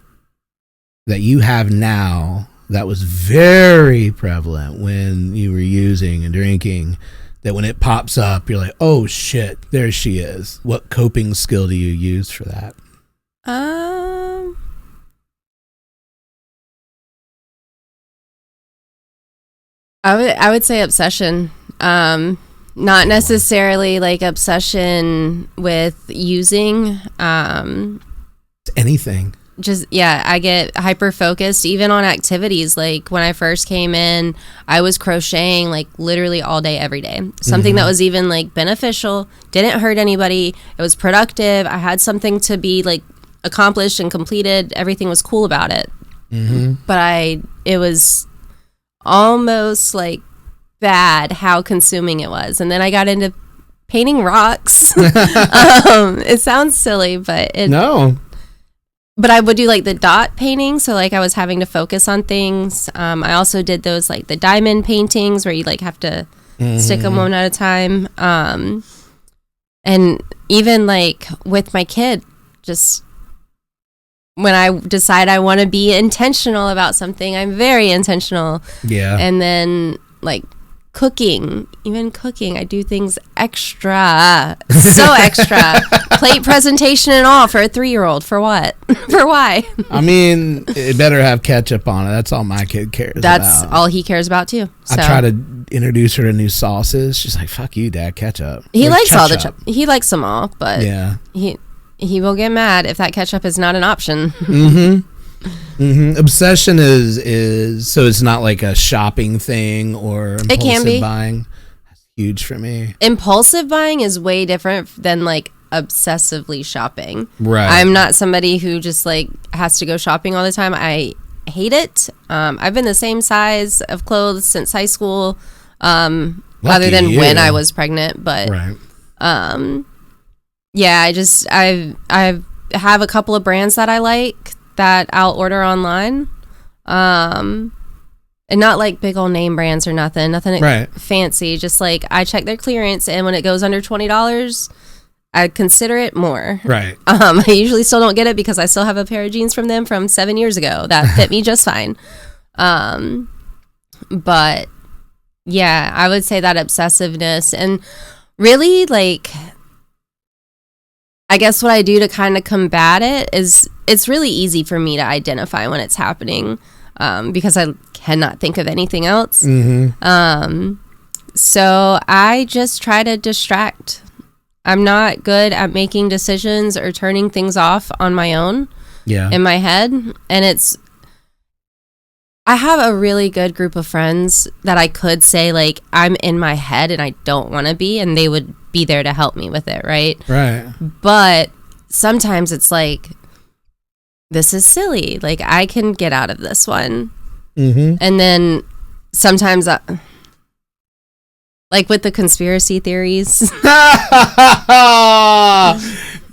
S1: that you have now that was very prevalent when you were using and drinking, that when it pops up, you're like, oh shit, there she is? What coping skill do you use for that?
S2: I would say obsession. Not necessarily like obsession with using.
S1: Anything.
S2: I get hyper focused even on activities. Like when I first came in, I was crocheting like literally all day, every day. Something that was even like beneficial, didn't hurt anybody. It was productive. I had something to be like accomplished and completed. Everything was cool about it. But it was almost like bad how consuming it was. And then I got into painting rocks. It sounds silly, but no. But I would do like the dot painting, so like I was having to focus on things. I also did those like the diamond paintings where you like have to stick them one at a time. And even like with my kid, just when I decide I want to be intentional about something, I'm very intentional. Yeah. And then like cooking, I do things extra, so extra. Plate presentation and all for a 3-year-old. For what? For why? I
S1: mean, it better have ketchup on it. That's all my kid cares about.
S2: That's all he cares about too.
S1: So. I try to introduce her to new sauces. She's like, fuck you, Dad, ketchup.
S2: He likes ketchup. He likes them all, but yeah, he will get mad if that ketchup is not an option.
S1: Obsession is so it's not like a shopping thing or impulsive buying. That's huge for me.
S2: Impulsive buying is way different than like obsessively shopping.
S1: Right.
S2: I'm not somebody who just like has to go shopping all the time. I hate it. I've been the same size of clothes since high school, other than when I was pregnant. But yeah, I have a couple of brands that I like that I'll order online, and not like big old name brands or nothing fancy. Just like I check their clearance, and when it goes under $20, I consider it more.
S1: Right.
S2: I usually still don't get it because I still have a pair of jeans from them from 7 years ago that fit me just fine. But yeah, I would say that obsessiveness, and really like, I guess what I do to kind of combat it is it's really easy for me to identify when it's happening, because I cannot think of anything else. So I just try to distract. I'm not good at making decisions or turning things off on my own in my head. And I have a really good group of friends that I could say, like, I'm in my head and I don't want to be, and they would be there to help me with it, right?
S1: Right.
S2: But sometimes it's like, this is silly. Like, I can get out of this one.
S1: Mm-hmm.
S2: And then sometimes, like with the conspiracy theories.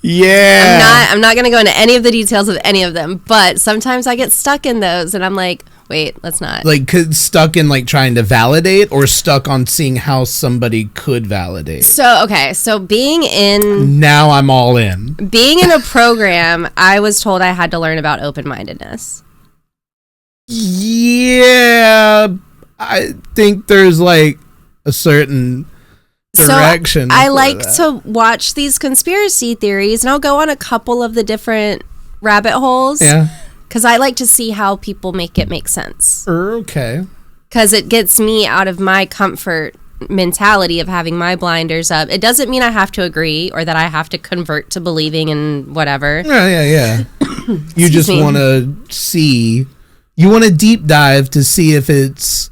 S1: Yeah.
S2: I'm not going to go into any of the details of any of them, but sometimes I get stuck in those and I'm like, wait, let's not.
S1: Like stuck in like trying to validate, or stuck on seeing how somebody could validate.
S2: So being in
S1: a
S2: program, I was told I had to learn about open-mindedness.
S1: Yeah, I think there's like a certain direction.
S2: So I like to watch these conspiracy theories, and I'll go on a couple of the different rabbit holes.
S1: Yeah.
S2: Because I like to see how people make it make sense.
S1: Okay.
S2: Because it gets me out of my comfort mentality of having my blinders up. It doesn't mean I have to agree or that I have to convert to believing in whatever.
S1: Yeah. You just want to see. You want to deep dive to see if it's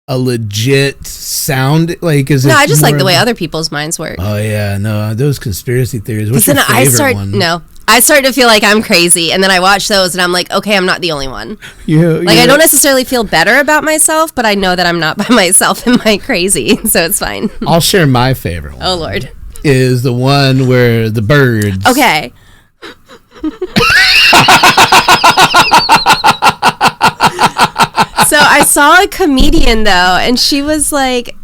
S1: a legit sound. Like, is it?
S2: No, I just like the way other people's minds work.
S1: Oh yeah, no, those conspiracy theories. What's your favorite one?
S2: I start to feel like I'm crazy, and then I watch those, and I'm like, okay, I'm not the only one. I don't necessarily feel better about myself, but I know that I'm not by myself in my crazy, so it's fine.
S1: I'll share my favorite one.
S2: Oh, Lord.
S1: Is the one where the birds...
S2: Okay. So I saw a comedian, though, and she was like...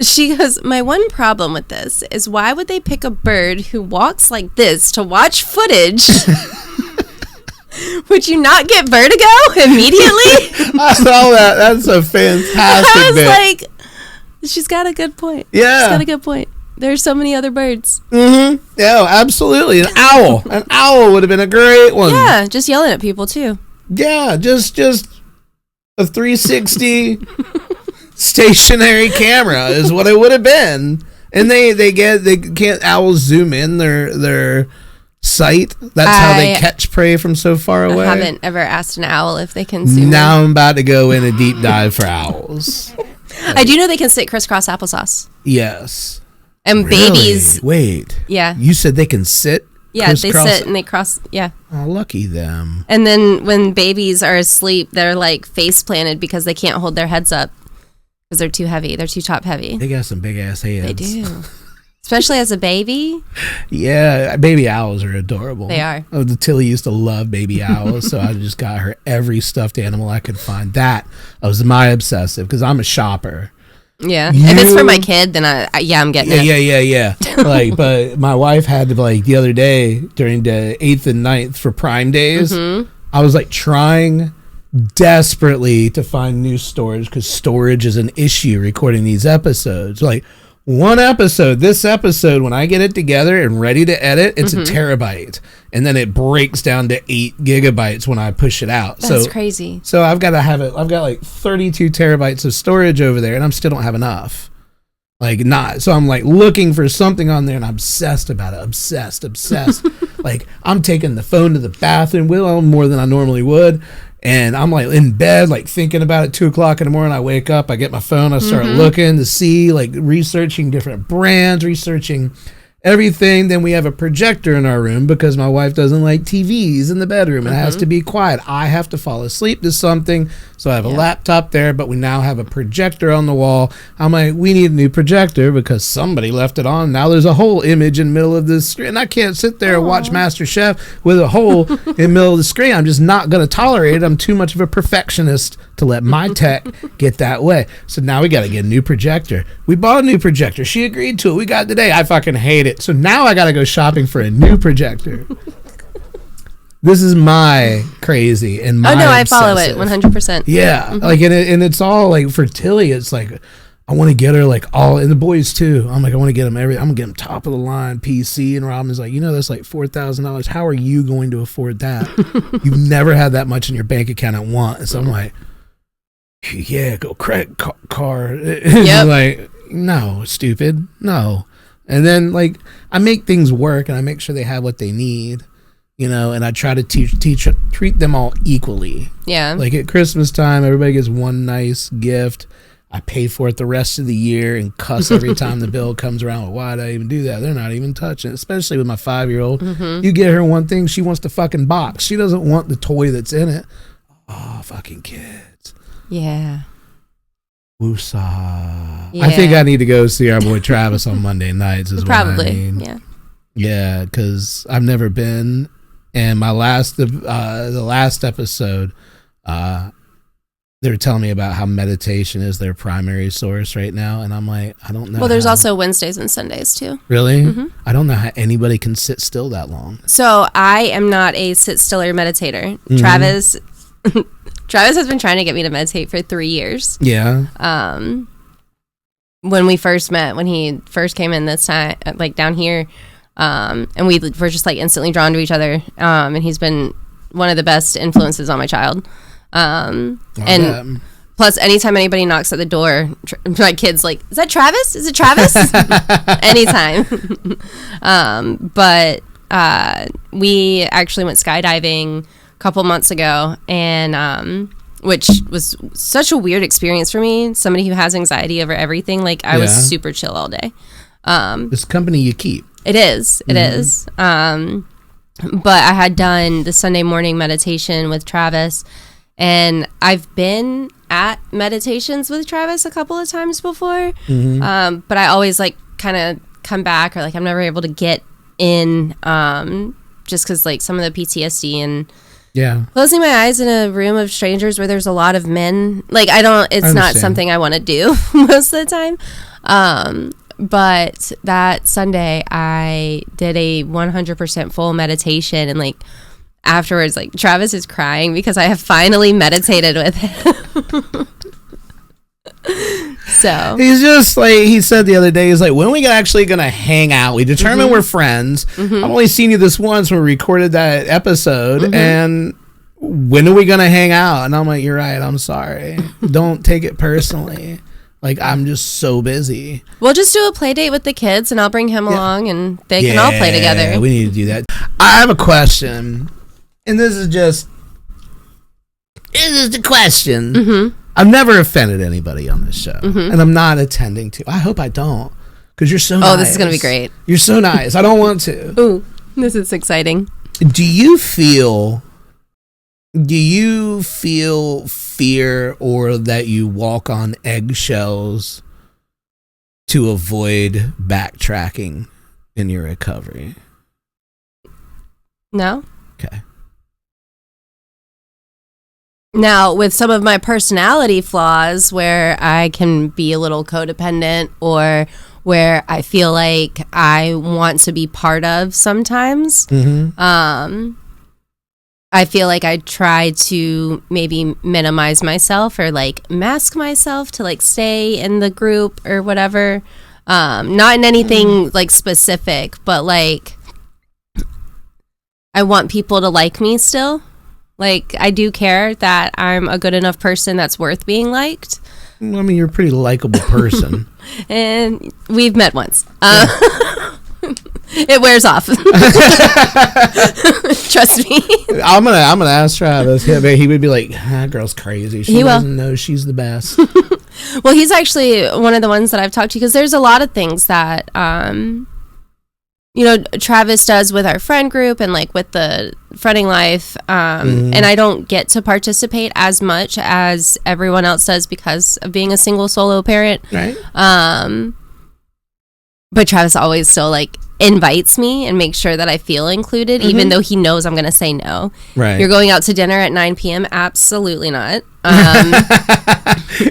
S2: She goes, my one problem with this is why would they pick a bird who walks like this to watch footage? Would you not get vertigo immediately?
S1: I saw that. That's a fantastic bit.
S2: Like, she's got a good point.
S1: Yeah.
S2: She's got a good point. There's so many other birds.
S1: Mm-hmm. Yeah, absolutely. An owl. An owl would have been a great one.
S2: Yeah, just yelling at people, too.
S1: Yeah, just a 360... stationary camera is what it would have been, and they can't owls zoom in their sight. That's how they catch prey from so far away.
S2: I haven't ever asked an owl if they can zoom
S1: now
S2: in.
S1: I'm about to go in a deep dive for owls.
S2: I do know they can sit crisscross applesauce.
S1: Yes.
S2: And
S1: really?
S2: babies.
S1: Wait.
S2: Yeah.
S1: You said they can sit.
S2: Yeah, they sit and they cross. Yeah.
S1: Oh, lucky them.
S2: And then when babies are asleep, they're like face planted because they can't hold their heads up. Because they're too heavy. They're too top heavy.
S1: They got some big ass heads.
S2: They do. Especially as a baby.
S1: Yeah, baby owls are adorable.
S2: They are.
S1: Oh, Tilly used to love baby owls, so I just got her every stuffed animal I could find. That was my obsessive, because I'm a shopper.
S2: Yeah. If it's for my kid, then I'm getting it.
S1: Yeah. Like, but my wife had to, like, the other day during the 8th and 9th for Prime Days, I was like trying desperately to find new storage, because storage is an issue recording these episodes. Like, this episode, when I get it together and ready to edit, it's a terabyte, and then it breaks down to 8 gigabytes when I push it out.
S2: That's crazy.
S1: So I've got like 32 terabytes of storage over there, and I still don't have enough. So I'm like looking for something on there, and I'm obsessed about it. Obsessed. Like, I'm taking the phone to the bathroom more than I normally would. And I'm like in bed, like thinking about it, 2:00 in the morning. I wake up, I get my phone, I start looking to see, like researching different brands, researching everything. Then we have a projector in our room because my wife doesn't like TVs in the bedroom. It has to be quiet. I have to fall asleep to something. So I have a laptop there, but we now have a projector on the wall. I'm like, we need a new projector because somebody left it on. Now there's a whole image in the middle of the screen. I can't sit there and watch MasterChef with a hole in the middle of the screen. I'm just not going to tolerate it. I'm too much of a perfectionist to let my tech get that way. So now we got to get a new projector. We bought a new projector. She agreed to it. We got it today. I fucking hate it. So now I got to go shopping for a new projector. This is my crazy and my
S2: I follow it 100%.
S1: Yeah. Like, and it's all like for Tilly, it's like, I want to get her like all, and the boys too. I'm like, I want to get them I'm going to get them top of the line PC. And Robin's like, that's like $4,000. How are you going to afford that? You've never had that much in your bank account at once. So I'm like, yeah, go credit card.
S2: Yep.
S1: Like, no, stupid. No. And then, like, I make things work, and I make sure they have what they need. and I try to treat them all equally.
S2: Yeah.
S1: Like at Christmas time, everybody gets one nice gift. I pay for it the rest of the year and cuss every time the bill comes around. Well, why did I even do that? They're not even touching it, especially with my 5-year-old. You get her one thing, she wants the fucking box. She doesn't want the toy that's in it. Oh, fucking kids.
S2: Yeah.
S1: Woosah. Yeah. I think I need to go see our boy Travis on Monday nights is
S2: Probably,
S1: what I mean.
S2: yeah.
S1: Yeah, because I've never been. And the last episode, they were telling me about how meditation is their primary source right now. And I'm like, I don't know.
S2: Well, there's also Wednesdays and Sundays too.
S1: Really? I don't know how anybody can sit still that long.
S2: So I am not a sit still or meditator. Travis has been trying to get me to meditate for 3 years.
S1: Yeah.
S2: When we first met, when he first came in this time, like down here, and we were just like instantly drawn to each other. And he's been one of the best influences on my child. And plus, anytime anybody knocks at the door, my kid's like, "Is that Travis? Is it Travis?" Anytime. But we actually went skydiving a couple months ago, and which was such a weird experience for me. Somebody who has anxiety over everything, like I was super chill all day.
S1: This company you keep.
S2: It is. It is. But I had done the Sunday morning meditation with Travis. And I've been at meditations with Travis a couple of times before, but I always like kind of come back, or like I'm never able to get in, just because like some of the PTSD and closing my eyes in a room of strangers where there's a lot of men. Like it's not something I want to do most of the time. But that Sunday I did a 100% full meditation, and like afterwards, like Travis is crying because I have finally meditated with him. So
S1: he's just like, he said the other day, he's like, when are we actually gonna hang out? We determined we're friends. I've only seen you this once when we recorded that episode, and when are we gonna hang out? And I'm like, you're right, I'm sorry. Don't take it personally. Like, I'm just so busy. We'll
S2: just do a play date with the kids, and I'll bring him along, and they can all play together.
S1: We need to do that. I have a question. And this is the question. I've never offended anybody on this show, and I'm not intending to. I hope I don't, because you're so nice.
S2: Oh, this is going to be great.
S1: You're so nice. I don't want to.
S2: Ooh, this is exciting.
S1: Do you feel fear, or that you walk on eggshells to avoid backtracking in your recovery?
S2: No.
S1: Okay.
S2: Now, with some of my personality flaws where I can be a little codependent, or where I feel like I want to be part of sometimes, I feel like I try to maybe minimize myself, or like mask myself to like stay in the group or whatever. Not in anything like specific, but like I want people to like me still. Like, I do care that I'm a good enough person that's worth being liked.
S1: I mean, you're a pretty likable person.
S2: And we've met once. It wears off. Trust me.
S1: I'm gonna ask Travis. He would be like, that girl's crazy. She doesn't know she's the best.
S2: Well, he's actually one of the ones that I've talked to, because there's a lot of things that Travis does with our friend group and like with the Fronting Life, and I don't get to participate as much as everyone else does because of being a single solo parent.
S1: Right.
S2: But Travis always still like invites me and makes sure that I feel included, even though he knows I'm going to say no.
S1: Right.
S2: You're going out to dinner at 9 p.m.? Absolutely not.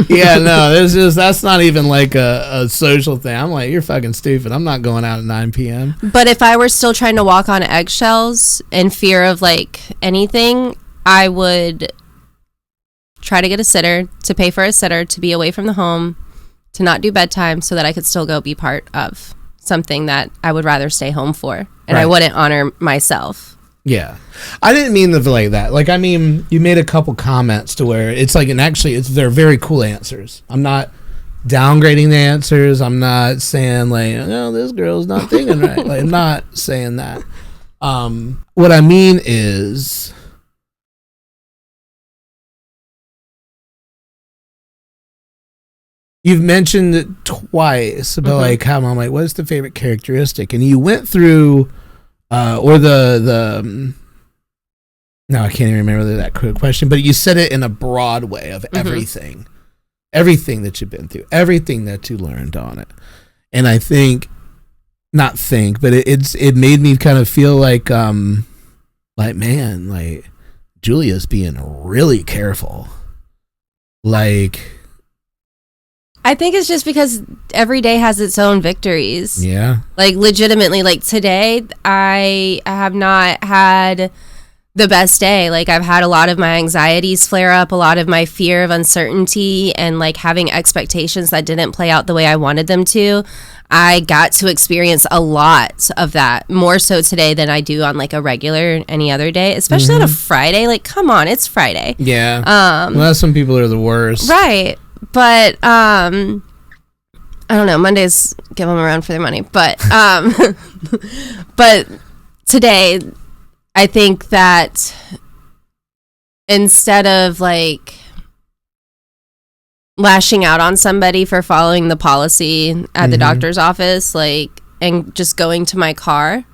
S1: Yeah, no, that's not even like a social thing. I'm like, you're fucking stupid. I'm not going out at 9 p.m.
S2: But if I were still trying to walk on eggshells in fear of like anything, I would try to get a sitter, to pay for a sitter, to be away from the home, to not do bedtime, so that I could still go be part of something that I would rather stay home for, and I wouldn't honor myself.
S1: Yeah, I didn't mean like that. Like, I mean, you made a couple comments to where it's like, and actually, they're very cool answers. I'm not downgrading the answers. I'm not saying like, no, this girl's not thinking right. Like, I'm not saying that. What I mean is, you've mentioned it twice about like how I'm like, what's the favorite characteristic? And you went through, or the no, I can't even remember that quick question, but you said it in a broad way of everything that you've been through, everything that you learned on it. And I think, not think, but it made me kind of feel like man, like Julia's being really careful. Like,
S2: I think it's just because every day has its own victories.
S1: Yeah.
S2: Like, legitimately, like today, I have not had the best day. Like, I've had a lot of my anxieties flare up, a lot of my fear of uncertainty, and like having expectations that didn't play out the way I wanted them to. I got to experience a lot of that, more so today than I do on like a regular any other day, especially on a Friday. Like, come on, it's Friday.
S1: Yeah. Well, that's some people are the worst.
S2: Right. But I don't know, Mondays give them a run for their money. But but today, I think that instead of like lashing out on somebody for following the policy at the doctor's office, like, and just going to my car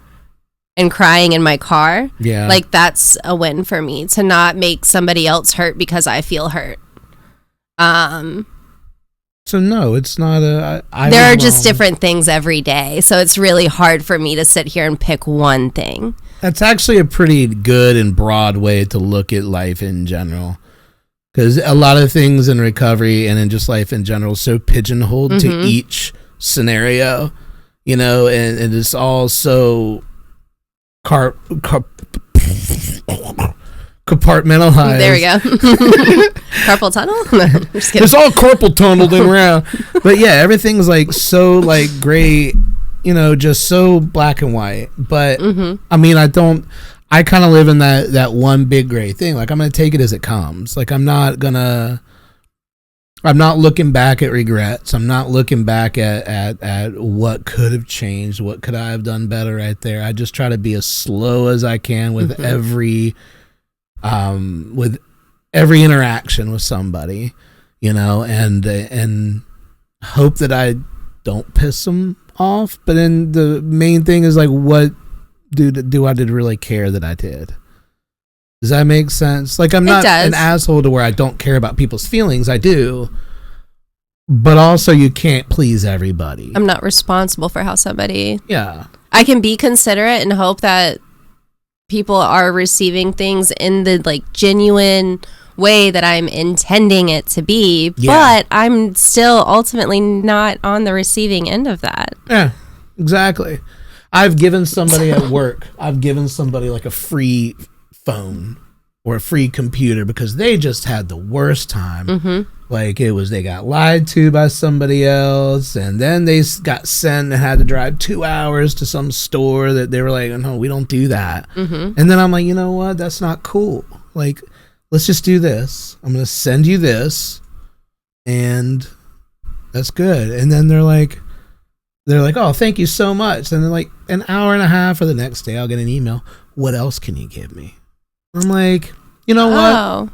S2: and crying in my car, like, that's a win for me, to not make somebody else hurt because I feel hurt.
S1: So no, it's not
S2: there are just different things every day, so it's really hard for me to sit here and pick one thing.
S1: That's actually a pretty good and broad way to look at life in general, because a lot of things in recovery and in just life in general is so pigeonholed to each scenario, you know, and it's all so compartmentalized.
S2: There we go. Carpal tunnel? No, just kidding.
S1: It's all carpal tunneled in around. But yeah, everything's like so like gray, you know, just so black and white. But I mean, I kind of live in that one big gray thing. Like, I'm going to take it as it comes. Like, I'm not looking back at regrets. I'm not looking back at what could have changed. What could I have done better right there? I just try to be as slow as I can with every interaction with somebody, you know, and hope that I don't piss them off. But then the main thing is like, what do I did really care that I did? Does that make sense? Like, I'm not an asshole to where I don't care about people's feelings. I do. But also, you can't please everybody.
S2: I'm not responsible for how somebody...
S1: Yeah.
S2: I can be considerate and hope that people are receiving things in the like genuine way that I'm intending it to be, but I'm still ultimately not on the receiving end of that.
S1: Yeah, exactly. I've given somebody at work, like a free phone or a free computer because they just had the worst time. Like, they got lied to by somebody else, and then they got sent and had to drive 2 hours to some store that they were like, no, we don't do that. And then I'm like, you know what? That's not cool. Like, let's just do this. I'm going to send you this, and that's good. And then they're like, oh, thank you so much. And then like an hour and a half or the next day, I'll get an email. What else can you give me? I'm like, you know what?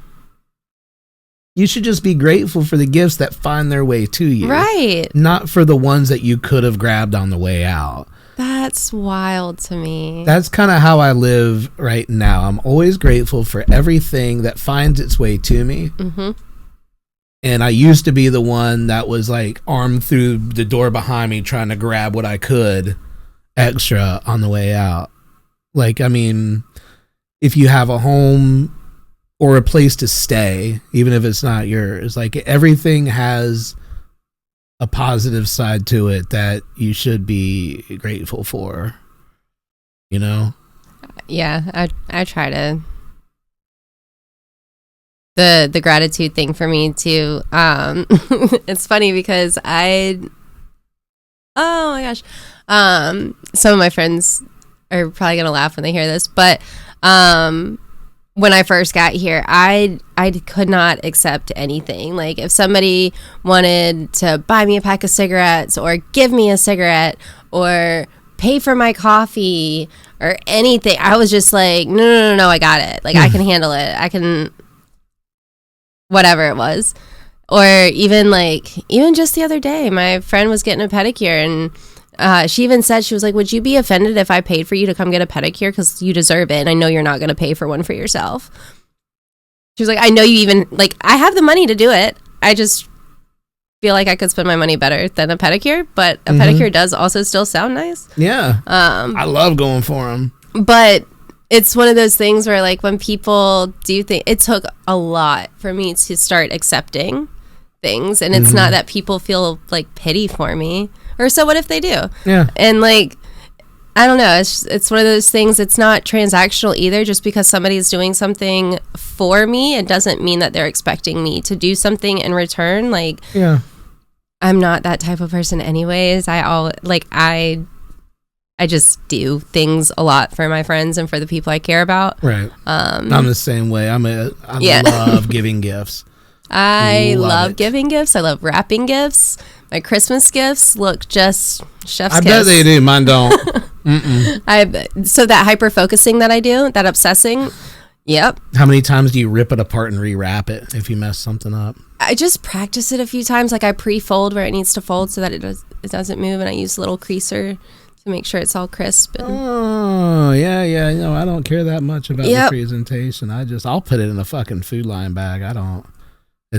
S1: You should just be grateful for the gifts that find their way to you.
S2: Right.
S1: Not for the ones that you could have grabbed on the way out.
S2: That's wild to me.
S1: That's kind of how I live right now. I'm always grateful for everything that finds its way to me. And I used to be the one that was like armed through the door behind me trying to grab what I could extra on the way out. Like, I mean, if you have a home or a place to stay, even if it's not yours, like, everything has a positive side to it that you should be grateful for, you know?
S2: Yeah, I try to. The gratitude thing for me too. It's funny because oh my gosh, some of my friends are probably gonna laugh when they hear this, but when I first got here, I could not accept anything. Like, if somebody wanted to buy me a pack of cigarettes or give me a cigarette or pay for my coffee or anything. I was just like, no, I got it. Like, I can handle it. I can, whatever it was. Or even just the other day, my friend was getting a pedicure, and she even said, she was like, would you be offended if I paid for you to come get a pedicure? Because you deserve it. And I know you're not going to pay for one for yourself. She was like, I know you even, like, I have the money to do it. I just feel like I could spend my money better than a pedicure, but a pedicure does also still sound nice.
S1: Yeah. I love going for them.
S2: But it's one of those things where, like, when people do think, it took a lot for me to start accepting things, and it's not that people feel like pity for me, or so what if they do?
S1: Yeah.
S2: And like, I don't know, it's one of those things. It's not transactional either. Just because somebody's doing something for me, it doesn't mean that they're expecting me to do something in return. Like,
S1: yeah,
S2: I'm not that type of person anyways. I just do things a lot for my friends and for the people I care about.
S1: Right. I'm the same way. I love giving gifts.
S2: I love giving gifts. I love wrapping gifts. My Christmas gifts look just chef's kiss.
S1: I bet they do. Mine don't.
S2: So that hyper focusing that I do, that obsessing, yep.
S1: How many times do you rip it apart and rewrap it if you mess something up?
S2: I just practice it a few times. Like, I pre-fold where it needs to fold so that it doesn't move, and I use a little creaser to make sure it's all crisp.
S1: Oh, yeah. No, I don't care that much about the presentation. I'll put it in a fucking Food Lion bag. I don't.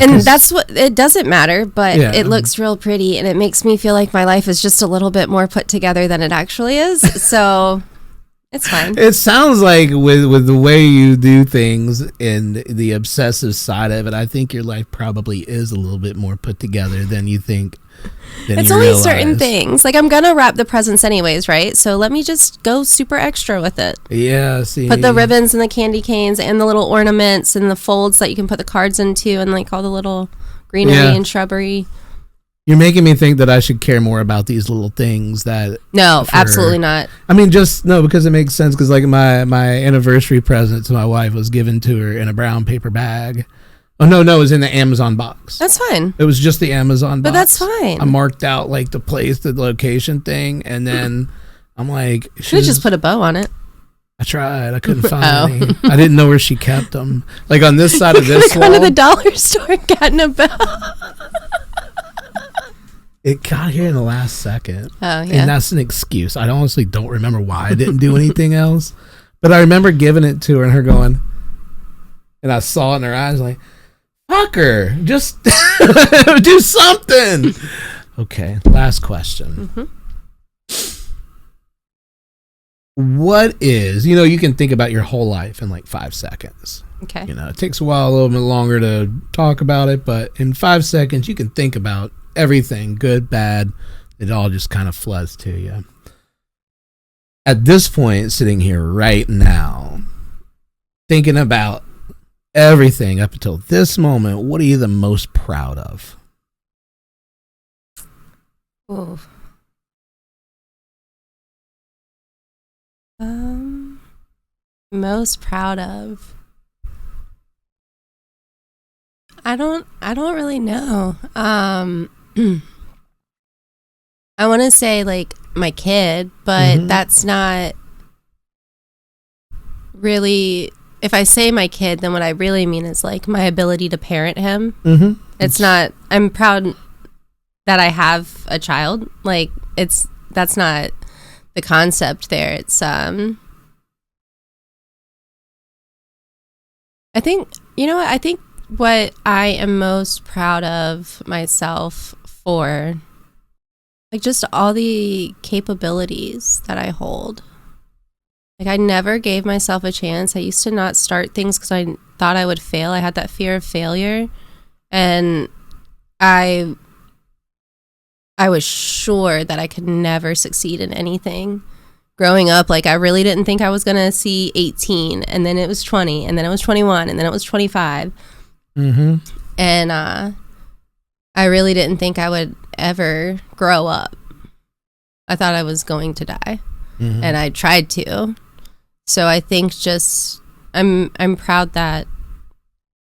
S2: And that's what, it doesn't matter, but it looks real pretty, and it makes me feel like my life is just a little bit more put together than it actually is. So it's fine.
S1: It sounds like with the way you do things and the obsessive side of it, I think your life probably is a little bit more put together than you think.
S2: It's only certain things. Like, I'm gonna wrap the presents anyways, right? So let me just go super extra with it.
S1: Yeah, see.
S2: Put the ribbons and the candy canes and the little ornaments and the folds that you can put the cards into, and like all the little greenery and shrubbery.
S1: You're making me think that I should care more about these little things that...
S2: No, absolutely not.
S1: I mean, because it makes sense, because like my anniversary present to my wife was given to her in a brown paper bag. Oh, no, it was in the Amazon box.
S2: That's fine.
S1: It was just the Amazon box.
S2: But that's fine.
S1: I marked out like the place, the location thing, and then I'm like...
S2: Should have just put a bow on it.
S1: I tried. I couldn't find any. I didn't know where she kept them. Like on this side of this wall.
S2: Gone to the dollar store and gotten a bow.
S1: It got here in the last second.
S2: Oh, yeah.
S1: And that's an excuse. I honestly don't remember why I didn't do anything else. But I remember giving it to her and her going... And I saw it in her eyes like... Fucker, just do something. Okay, last question. What is, you can think about your whole life in like 5 seconds.
S2: Okay.
S1: It takes a while, a little bit longer to talk about it, but in 5 seconds, you can think about everything, good, bad. It all just kind of floods to you. At this point, sitting here right now, thinking about everything up until this moment, what are you the most proud of?
S2: Oh. Most proud of. I don't really know. I want to say like my kid, but that's not really. If I say my kid, then what I really mean is like my ability to parent him. It's not. I'm proud that I have a child. Like that's not the concept there. It's I think I think what I am most proud of myself for, like, just all the capabilities that I hold. Like, I never gave myself a chance. I used to not start things because I thought I would fail. I had that fear of failure. And I was sure that I could never succeed in anything. Growing up, like, I really didn't think I was going to see 18. And then it was 20. And then it was 21. And then it was 25. And I really didn't think I would ever grow up. I thought I was going to die. And I tried to. So I think just I'm proud that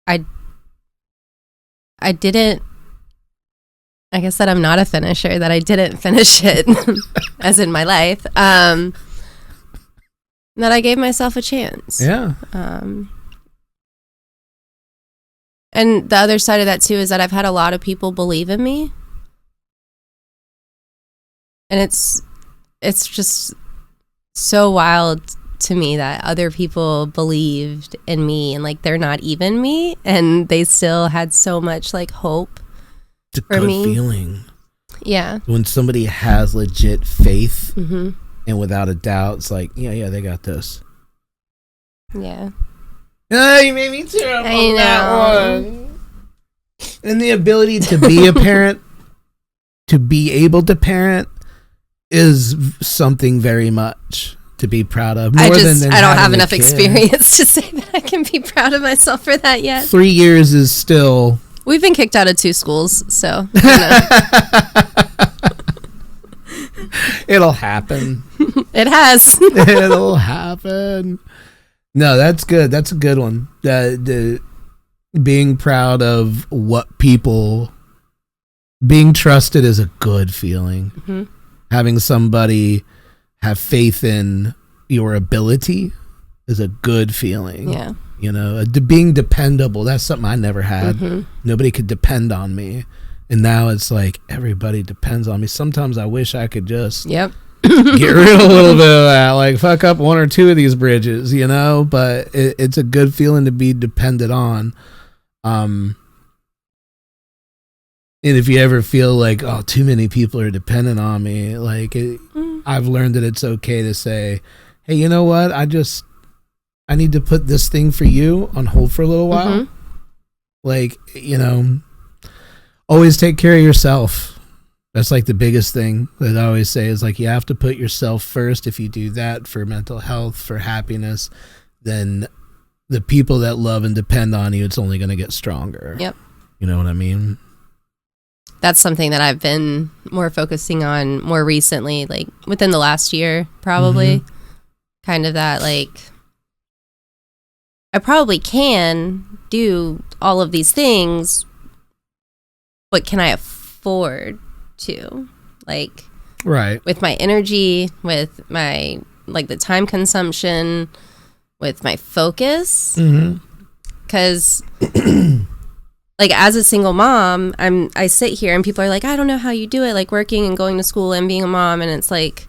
S2: I didn't, I guess that I'm not a finisher, that I didn't finish it as in my life. that I gave myself a chance.
S1: Yeah.
S2: And the other side of that too is that I've had a lot of people believe in me. And it's just so wild to me that other people believed in me and like they're not even me and they still had so much like hope
S1: It's a
S2: for
S1: good
S2: me.
S1: feeling.
S2: Yeah.
S1: When somebody has legit faith
S2: Mm-hmm.
S1: and without a doubt, it's like, yeah, they got this.
S2: Yeah.
S1: Oh, you made me tear up
S2: I
S1: on that
S2: know.
S1: one. And the ability to be a parent, to be able to parent, is something very much to be proud of. More
S2: I
S1: than
S2: don't have
S1: having a
S2: enough
S1: kid.
S2: experience to say that I can be proud of myself for that yet.
S1: 3 years is still...
S2: We've been kicked out of 2 schools, so you know.
S1: It'll happen.
S2: It has.
S1: It'll happen. No, that's good. That's a good one. The being proud of what people... Being trusted is a good feeling.
S2: Mm-hmm.
S1: Having somebody have faith in your ability is a good feeling.
S2: Yeah.
S1: You know, being dependable, that's something I never had.
S2: Mm-hmm.
S1: Nobody could depend on me. And now it's like everybody depends on me. Sometimes I wish I could just
S2: Yep.
S1: get rid of a little bit of that, like fuck up 1 or 2 of these bridges, you know? But it's a good feeling to be dependent on. And if you ever feel like, oh, too many people are dependent on me, like I've learned that it's okay to say, hey, you know what? I need to put this thing for you on hold for a little while.
S2: Mm-hmm.
S1: Like, you know, always take care of yourself. That's like the biggest thing that I always say is like, you have to put yourself first. If you do that for mental health, for happiness, then the people that love and depend on you, it's only going to get stronger.
S2: Yep.
S1: You know what I mean?
S2: That's something that I've been more focusing on more recently, like within the last year, probably.
S1: Mm-hmm.
S2: Kind of that, like, I probably can do all of these things, but can I afford to? Like,
S1: Right.
S2: with my energy, with my, like, the time consumption, with my focus. Because... like as a single mom, I sit here and people are like, I don't know how you do it, like working and going to school and being a mom. And it's like,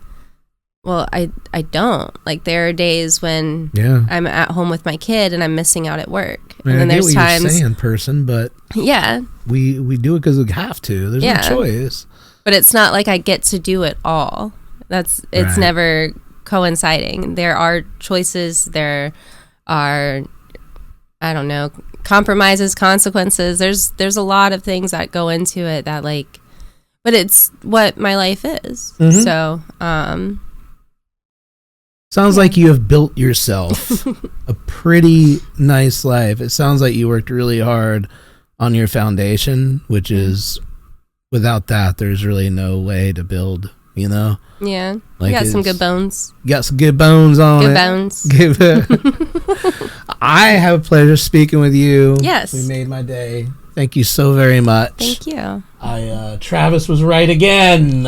S2: well, I don't. Like there are days when I'm at home with my kid and I'm missing out at work.
S1: I mean,
S2: and then
S1: I get
S2: there's
S1: what
S2: times
S1: you're saying, person, but
S2: yeah,
S1: we do it because we have to. There's no choice.
S2: But it's not like I get to do it all. It's
S1: Right.
S2: never coinciding. There are choices. There are, I don't know, compromises, consequences. There's a lot of things that go into it that like, but it's what my life is.
S1: Mm-hmm.
S2: So,
S1: Sounds like you have built yourself a pretty nice life. It sounds like you worked really hard on your foundation, which is, without that, there's really no way to build, you know?
S2: yeah,
S1: Like
S2: you got some good bones.
S1: You got some good bones on
S2: Good
S1: it.
S2: bones.
S1: I have a pleasure speaking with you.
S2: Yes.
S1: We made my day. Thank you so very much.
S2: Thank you.
S1: Travis was right again.